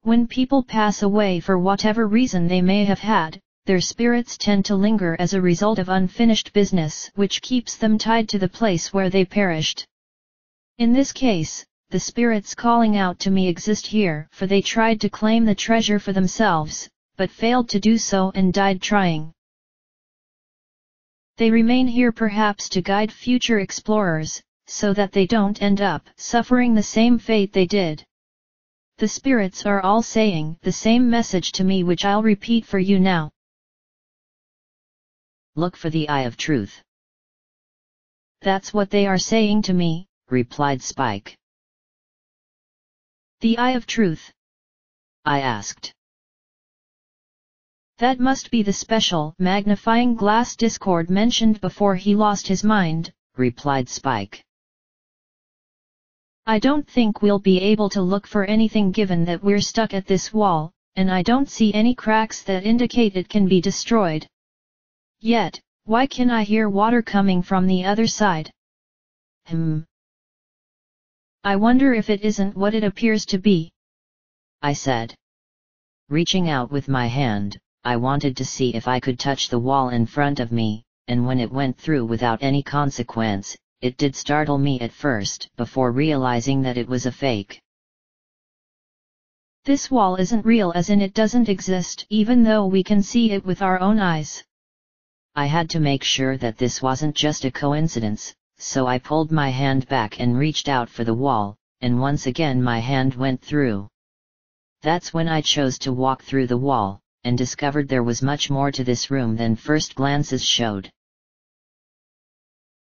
When people pass away for whatever reason they may have had, their spirits tend to linger as a result of unfinished business which keeps them tied to the place where they perished. In this case, the spirits calling out to me exist here, for they tried to claim the treasure for themselves, but failed to do so and died trying. They remain here perhaps to guide future explorers, so that they don't end up suffering the same fate they did. The spirits are all saying the same message to me, which I'll repeat for you now. Look for the Eye of Truth. That's what they are saying to me, replied Spike. The Eye of Truth? I asked. That must be the special magnifying glass Discord mentioned before he lost his mind, replied Spike. I don't think we'll be able to look for anything given that we're stuck at this wall, and I don't see any cracks that indicate it can be destroyed. Yet, why can I hear water coming from the other side? I wonder if it isn't what it appears to be, I said. Reaching out with my hand, I wanted to see if I could touch the wall in front of me, and when it went through without any consequence, it did startle me at first, before realizing that it was a fake. This wall isn't real, as in it doesn't exist, even though we can see it with our own eyes. I had to make sure that this wasn't just a coincidence, so I pulled my hand back and reached out for the wall, and once again my hand went through. That's when I chose to walk through the wall, and discovered there was much more to this room than first glances showed.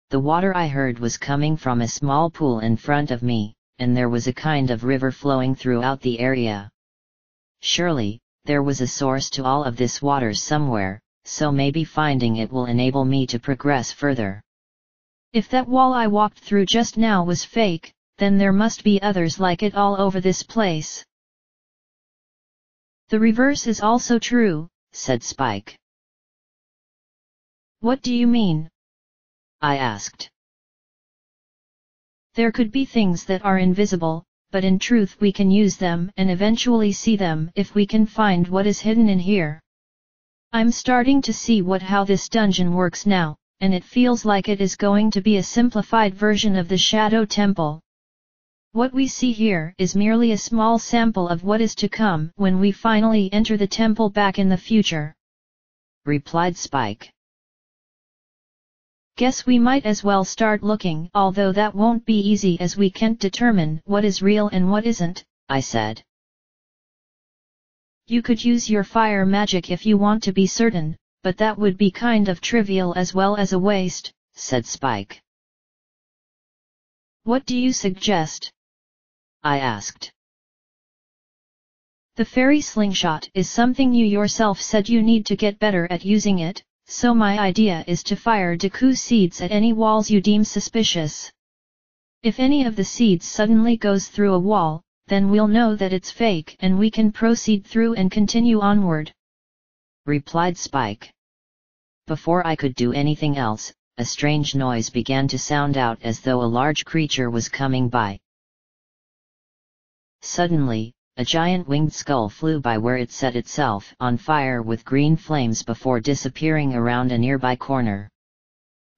The water I heard was coming from a small pool in front of me, and there was a kind of river flowing throughout the area. Surely, there was a source to all of this water somewhere, so maybe finding it will enable me to progress further. If that wall I walked through just now was fake, then there must be others like it all over this place. The reverse is also true, said Spike. What do you mean? I asked. There could be things that are invisible, but in truth we can use them and eventually see them if we can find what is hidden in here. I'm starting to see how this dungeon works now, and it feels like it is going to be a simplified version of the Shadow Temple. What we see here is merely a small sample of what is to come when we finally enter the temple back in the future," replied Spike. "Guess we might as well start looking, although that won't be easy as we can't determine what is real and what isn't," I said. "You could use your fire magic if you want to be certain, but that would be kind of trivial as well as a waste," said Spike. "What do you suggest?" I asked. "The fairy slingshot is something you yourself said you need to get better at using it, so my idea is to fire Deku seeds at any walls you deem suspicious. If any of the seeds suddenly goes through a wall, then we'll know that it's fake and we can proceed through and continue onward," replied Spike. Before I could do anything else, a strange noise began to sound out as though a large creature was coming by. Suddenly, a giant winged skull flew by where it set itself on fire with green flames before disappearing around a nearby corner.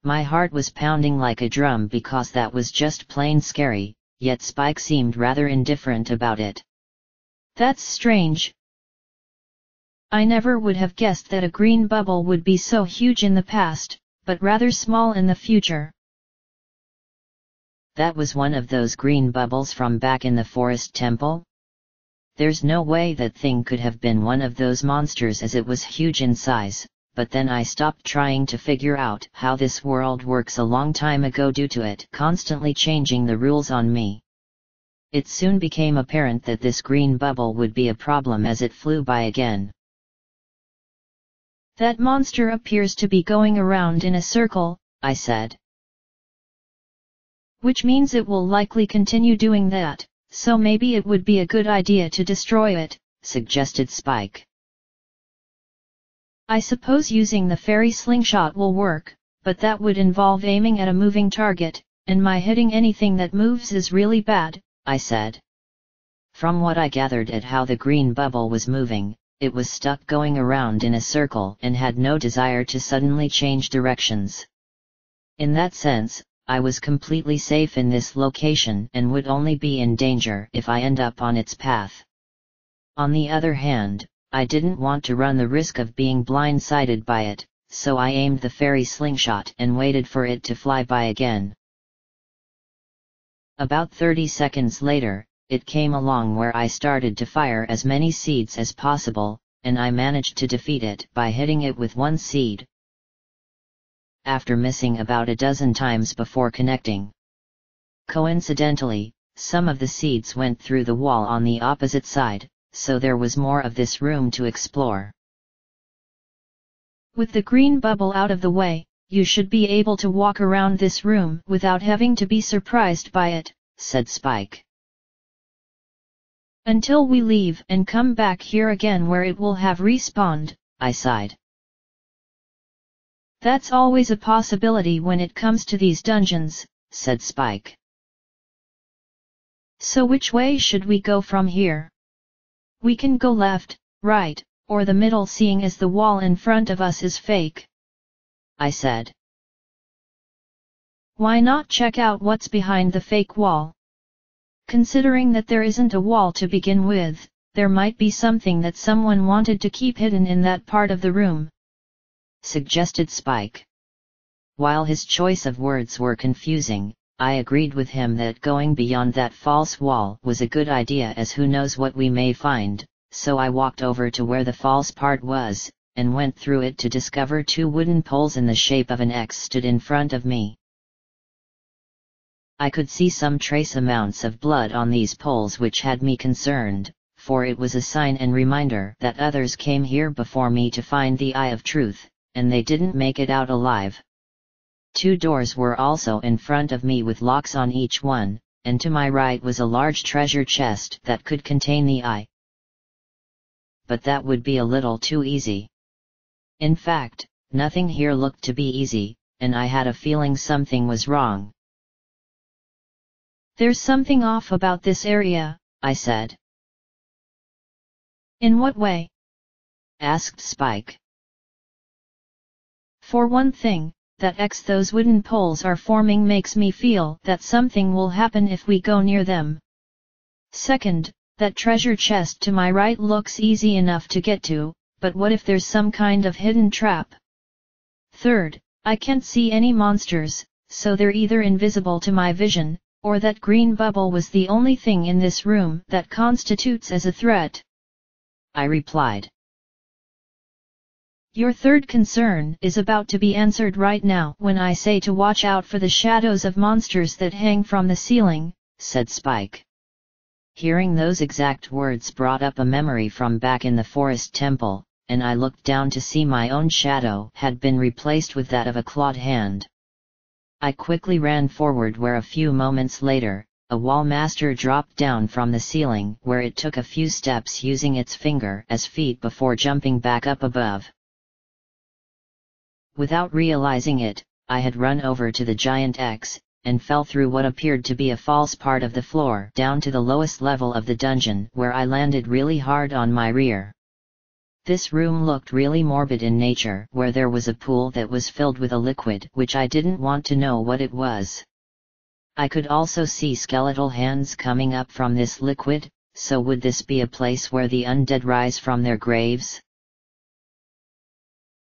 My heart was pounding like a drum because that was just plain scary, yet Spike seemed rather indifferent about it. "That's strange. I never would have guessed that a green bubble would be so huge in the past, but rather small in the future." "That was one of those green bubbles from back in the forest temple? There's no way that thing could have been one of those monsters as it was huge in size," but then I stopped trying to figure out how this world works a long time ago due to it constantly changing the rules on me. It soon became apparent that this green bubble would be a problem as it flew by again. "That monster appears to be going around in a circle," I said. "Which means it will likely continue doing that, so maybe it would be a good idea to destroy it," suggested Spike. "I suppose using the fairy slingshot will work, but that would involve aiming at a moving target, and my hitting anything that moves is really bad," I said. From what I gathered at how the green bubble was moving, it was stuck going around in a circle and had no desire to suddenly change directions. In that sense, I was completely safe in this location and would only be in danger if I end up on its path. On the other hand, I didn't want to run the risk of being blindsided by it, so I aimed the fairy slingshot and waited for it to fly by again. About 30 seconds later, it came along where I started to fire as many seeds as possible, and I managed to defeat it by hitting it with one seed, after missing about a dozen times before connecting. Coincidentally, some of the seeds went through the wall on the opposite side, so there was more of this room to explore. "With the green bubble out of the way, you should be able to walk around this room without having to be surprised by it," said Spike. "Until we leave and come back here again where it will have respawned," I sighed. "That's always a possibility when it comes to these dungeons," said Spike. "So which way should we go from here? We can go left, right, or the middle seeing as the wall in front of us is fake," I said. "Why not check out what's behind the fake wall? Considering that there isn't a wall to begin with, there might be something that someone wanted to keep hidden in that part of the room," suggested Spike. While his choice of words were confusing, I agreed with him that going beyond that false wall was a good idea as who knows what we may find, so I walked over to where the false part was, and went through it to discover two wooden poles in the shape of an X stood in front of me. I could see some trace amounts of blood on these poles which had me concerned, for it was a sign and reminder that others came here before me to find the Eye of Truth, and they didn't make it out alive. Two doors were also in front of me with locks on each one, and to my right was a large treasure chest that could contain the eye. But that would be a little too easy. In fact, nothing here looked to be easy, and I had a feeling something was wrong. "There's something off about this area," I said. "In what way?" asked Spike. "For one thing, that those wooden poles are forming makes me feel that something will happen if we go near them. Second, that treasure chest to my right looks easy enough to get to, but what if there's some kind of hidden trap? Third, I can't see any monsters, so they're either invisible to my vision, or that green bubble was the only thing in this room that constitutes as a threat. I replied. Your third concern is about to be answered right now when I say to watch out for the shadows of monsters that hang from the ceiling, said Spike. Hearing those exact words brought up a memory from back in the forest temple, and I looked down to see my own shadow had been replaced with that of a clawed hand. I quickly ran forward where a few moments later, a wall master dropped down from the ceiling where it took a few steps using its finger as feet before jumping back up above. Without realizing it, I had run over to the giant X, and fell through what appeared to be a false part of the floor down to the lowest level of the dungeon where I landed really hard on my rear. This room looked really morbid in nature, where there was a pool that was filled with a liquid which I didn't want to know what it was. I could also see skeletal hands coming up from this liquid, so would this be a place where the undead rise from their graves?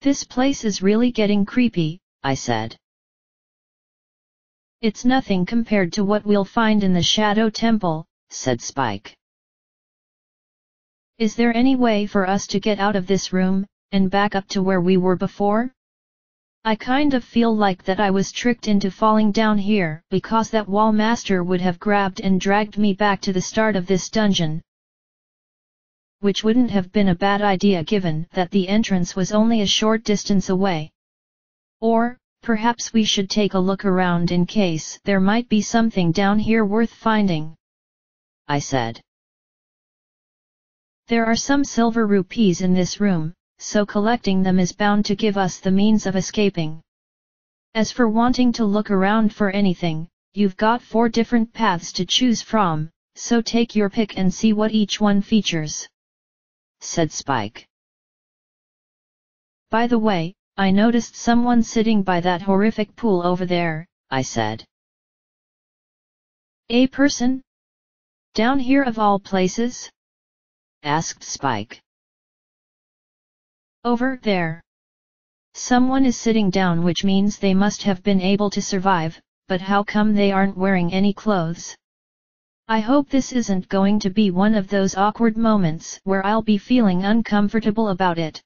This place is really getting creepy, I said. It's nothing compared to what we'll find in the Shadow Temple, said Spike. Is there any way for us to get out of this room, and back up to where we were before? I kind of feel like that I was tricked into falling down here because that wall master would have grabbed and dragged me back to the start of this dungeon. Which wouldn't have been a bad idea given that the entrance was only a short distance away. Or, perhaps we should take a look around in case there might be something down here worth finding, I said. There are some silver rupees in this room, so collecting them is bound to give us the means of escaping. As for wanting to look around for anything, you've got 4 different paths to choose from, so take your pick and see what each one features, said Spike. By the way, I noticed someone sitting by that horrific pool over there, I said. A person? Down here of all places? Asked Spike. Over there. Someone is sitting down, which means they must have been able to survive, but how come they aren't wearing any clothes? I hope this isn't going to be one of those awkward moments where I'll be feeling uncomfortable about it.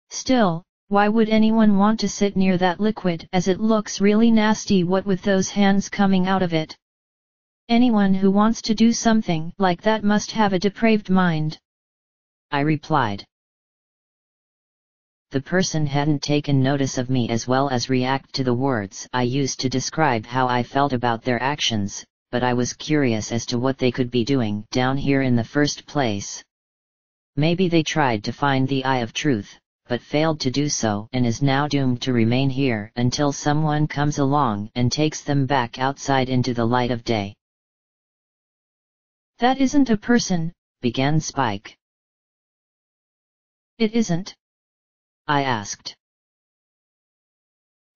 Still, why would anyone want to sit near that liquid, as it looks really nasty, what with those hands coming out of it? Anyone who wants to do something like that must have a depraved mind, I replied. The person hadn't taken notice of me as well as react to the words I used to describe how I felt about their actions, but I was curious as to what they could be doing down here in the first place. Maybe they tried to find the Eye of Truth, but failed to do so and is now doomed to remain here until someone comes along and takes them back outside into the light of day. That isn't a person, began Spike. It isn't? I asked.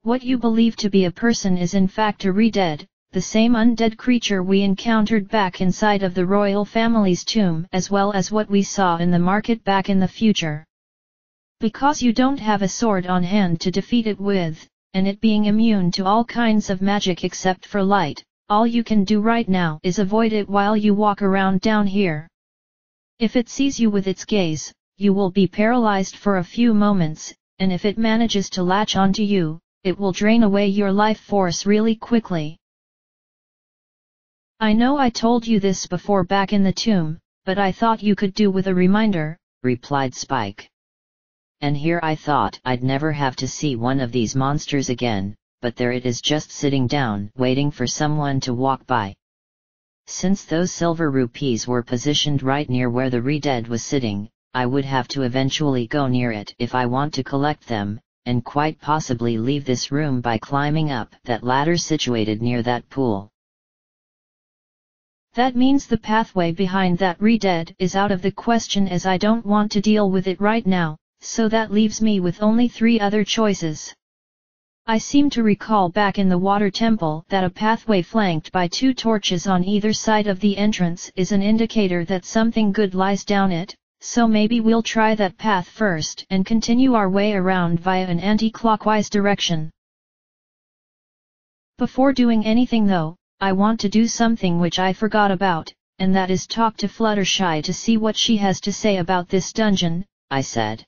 What you believe to be a person is in fact a re-dead, the same undead creature we encountered back inside of the royal family's tomb, as well as what we saw in the market back in the future. Because you don't have a sword on hand to defeat it with, and it being immune to all kinds of magic except for light, all you can do right now is avoid it while you walk around down here. If it sees you with its gaze, you will be paralyzed for a few moments, and if it manages to latch onto you, it will drain away your life force really quickly. I know I told you this before back in the tomb, but I thought you could do with a reminder, replied Spike. And here I thought I'd never have to see one of these monsters again, but there it is, just sitting down, waiting for someone to walk by. Since those silver rupees were positioned right near where the re-dead was sitting, I would have to eventually go near it if I want to collect them, and quite possibly leave this room by climbing up that ladder situated near that pool. That means the pathway behind that re-dead is out of the question, as I don't want to deal with it right now, so that leaves me with only 3 other choices. I seem to recall back in the water temple that a pathway flanked by 2 torches on either side of the entrance is an indicator that something good lies down it, so maybe we'll try that path first and continue our way around via an anti-clockwise direction. Before doing anything though, I want to do something which I forgot about, and that is talk to Fluttershy to see what she has to say about this dungeon, I said.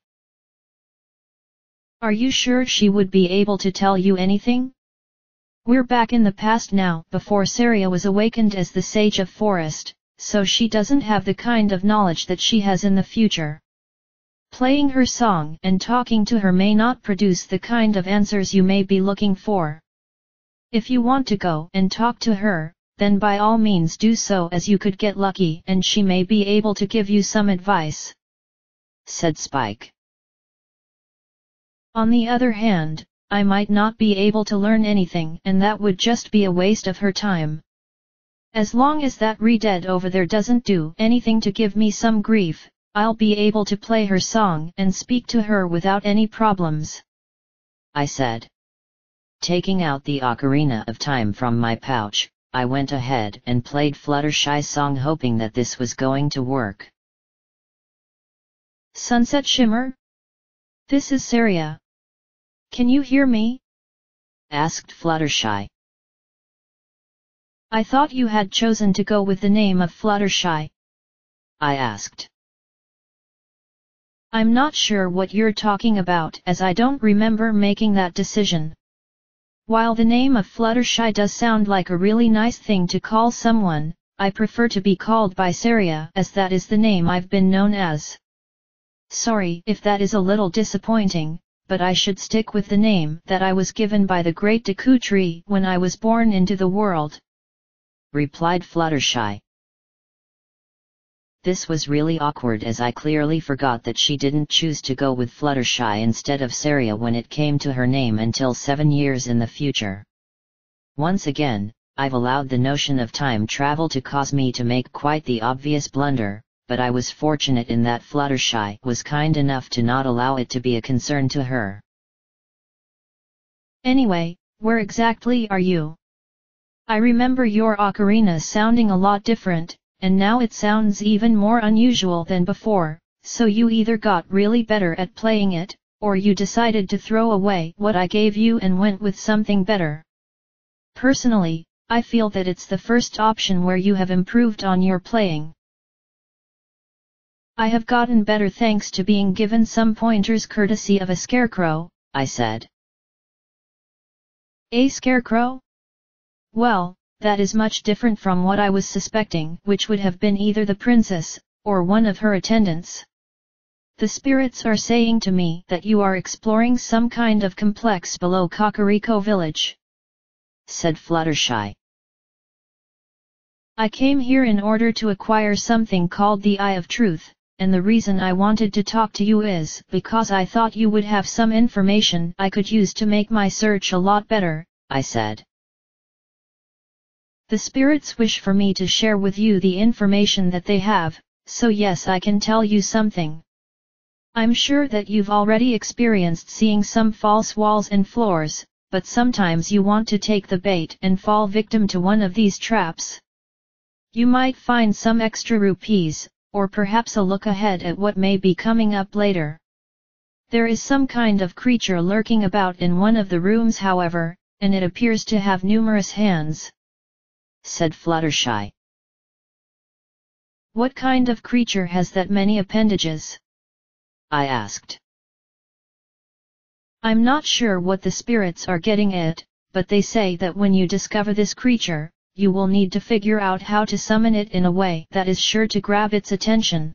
Are you sure she would be able to tell you anything? We're back in the past now, before Saria was awakened as the Sage of Forest, so she doesn't have the kind of knowledge that she has in the future. Playing her song and talking to her may not produce the kind of answers you may be looking for. If you want to go and talk to her, then by all means do so, as you could get lucky and she may be able to give you some advice," said Spike. On the other hand, I might not be able to learn anything, and that would just be a waste of her time. As long as that Red over there doesn't do anything to give me some grief, I'll be able to play her song and speak to her without any problems," I said. Taking out the Ocarina of Time from my pouch, I went ahead and played Fluttershy's song, hoping that this was going to work. "Sunset Shimmer? This is Saria. Can you hear me?" asked Fluttershy. "I thought you had chosen to go with the name of Fluttershy," I asked. "I'm not sure what you're talking about, as I don't remember making that decision. While the name of Fluttershy does sound like a really nice thing to call someone, I prefer to be called by Saria, as that is the name I've been known as. Sorry if that is a little disappointing, but I should stick with the name that I was given by the Great Deku Tree when I was born into the world," replied Fluttershy. This was really awkward, as I clearly forgot that she didn't choose to go with Fluttershy instead of Saria when it came to her name until 7 years in the future. Once again, I've allowed the notion of time travel to cause me to make quite the obvious blunder, but I was fortunate in that Fluttershy was kind enough to not allow it to be a concern to her. "Anyway, where exactly are you? I remember your ocarina sounding a lot different, and now it sounds even more unusual than before, so you either got really better at playing it, or you decided to throw away what I gave you and went with something better. Personally, I feel that it's the first option where you have improved on your playing." "I have gotten better thanks to being given some pointers courtesy of a scarecrow," I said. "A scarecrow? Well, that is much different from what I was suspecting, which would have been either the princess, or one of her attendants. The spirits are saying to me that you are exploring some kind of complex below Kakariko village," said Fluttershy. "I came here in order to acquire something called the Eye of Truth, and the reason I wanted to talk to you is because I thought you would have some information I could use to make my search a lot better," I said. "The spirits wish for me to share with you the information that they have, so yes, I can tell you something. I'm sure that you've already experienced seeing some false walls and floors, but sometimes you want to take the bait and fall victim to one of these traps. You might find some extra rupees, or perhaps a look ahead at what may be coming up later. There is some kind of creature lurking about in one of the rooms, however, and it appears to have numerous hands," said Fluttershy. "What kind of creature has that many appendages?" I asked. "I'm not sure what the spirits are getting at, but they say that when you discover this creature, you will need to figure out how to summon it in a way that is sure to grab its attention.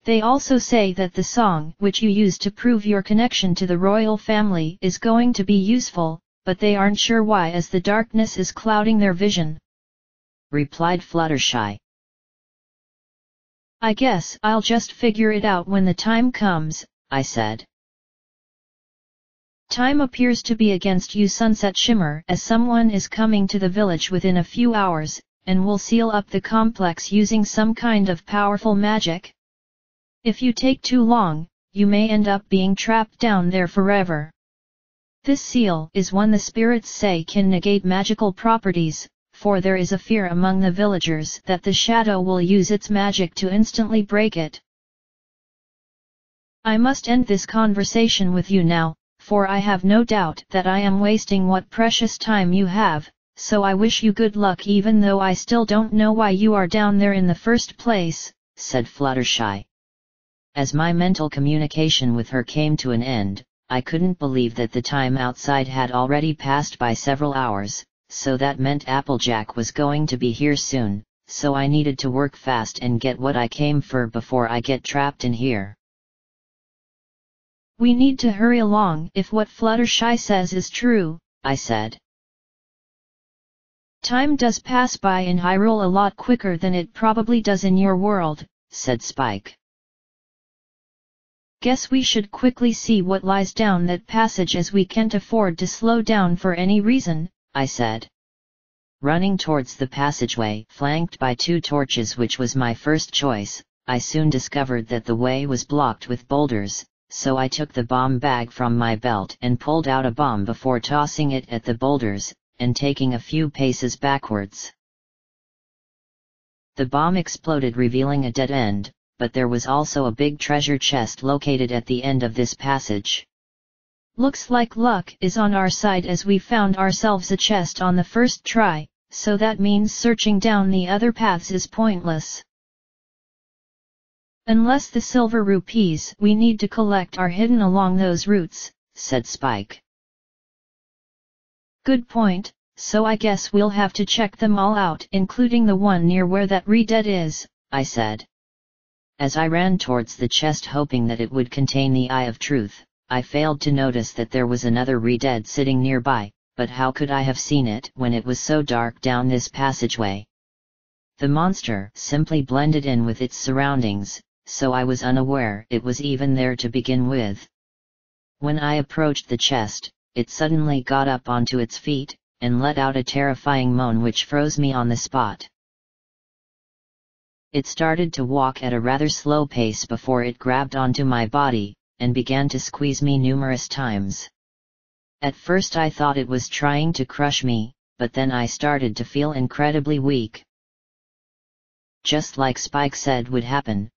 They also say that the song which you use to prove your connection to the royal family is going to be useful, but they aren't sure why, as the darkness is clouding their vision," replied Fluttershy. "I guess I'll just figure it out when the time comes," I said. "Time appears to be against you, Sunset Shimmer, as someone is coming to the village within a few hours, and will seal up the complex using some kind of powerful magic. If you take too long, you may end up being trapped down there forever. This seal is one the spirits say can negate magical properties, for there is a fear among the villagers that the shadow will use its magic to instantly break it. I must end this conversation with you now, for I have no doubt that I am wasting what precious time you have, so I wish you good luck even though I still don't know why you are down there in the first place, said Fluttershy. As my mental communication with her came to an end, I couldn't believe that the time outside had already passed by several hours, so that meant Applejack was going to be here soon, so I needed to work fast and get what I came for before I get trapped in here. We need to hurry along if what Fluttershy says is true, I said. Time does pass by in Hyrule a lot quicker than it probably does in your world, said Spike. Guess we should quickly see what lies down that passage as we can't afford to slow down for any reason, I said. Running towards the passageway flanked by 2 torches, which was my first choice, I soon discovered that the way was blocked with boulders, so I took the bomb bag from my belt and pulled out a bomb before tossing it at the boulders, and taking a few paces backwards. The bomb exploded, revealing a dead end, but there was also a big treasure chest located at the end of this passage. Looks like luck is on our side as we found ourselves a chest on the first try, so that means searching down the other paths is pointless. Unless the silver rupees we need to collect are hidden along those routes, said Spike. Good point, so I guess we'll have to check them all out, including the one near where that re-dead is, I said. As I ran towards the chest hoping that it would contain the Eye of Truth, I failed to notice that there was another re-dead sitting nearby, but how could I have seen it when it was so dark down this passageway? The monster simply blended in with its surroundings, so I was unaware it was even there to begin with. When I approached the chest, it suddenly got up onto its feet, and let out a terrifying moan which froze me on the spot. It started to walk at a rather slow pace before it grabbed onto my body, and began to squeeze me numerous times. At first I thought it was trying to crush me, but then I started to feel incredibly weak. Just like Spike said would happen.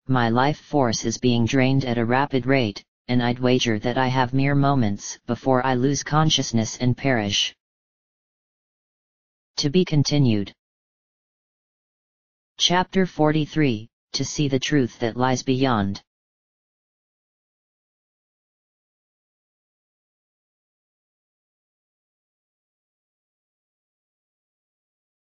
My life force is being drained at a rapid rate, and I'd wager that I have mere moments before I lose consciousness and perish. To be continued. Chapter 43, To See the Truth That Lies Beyond.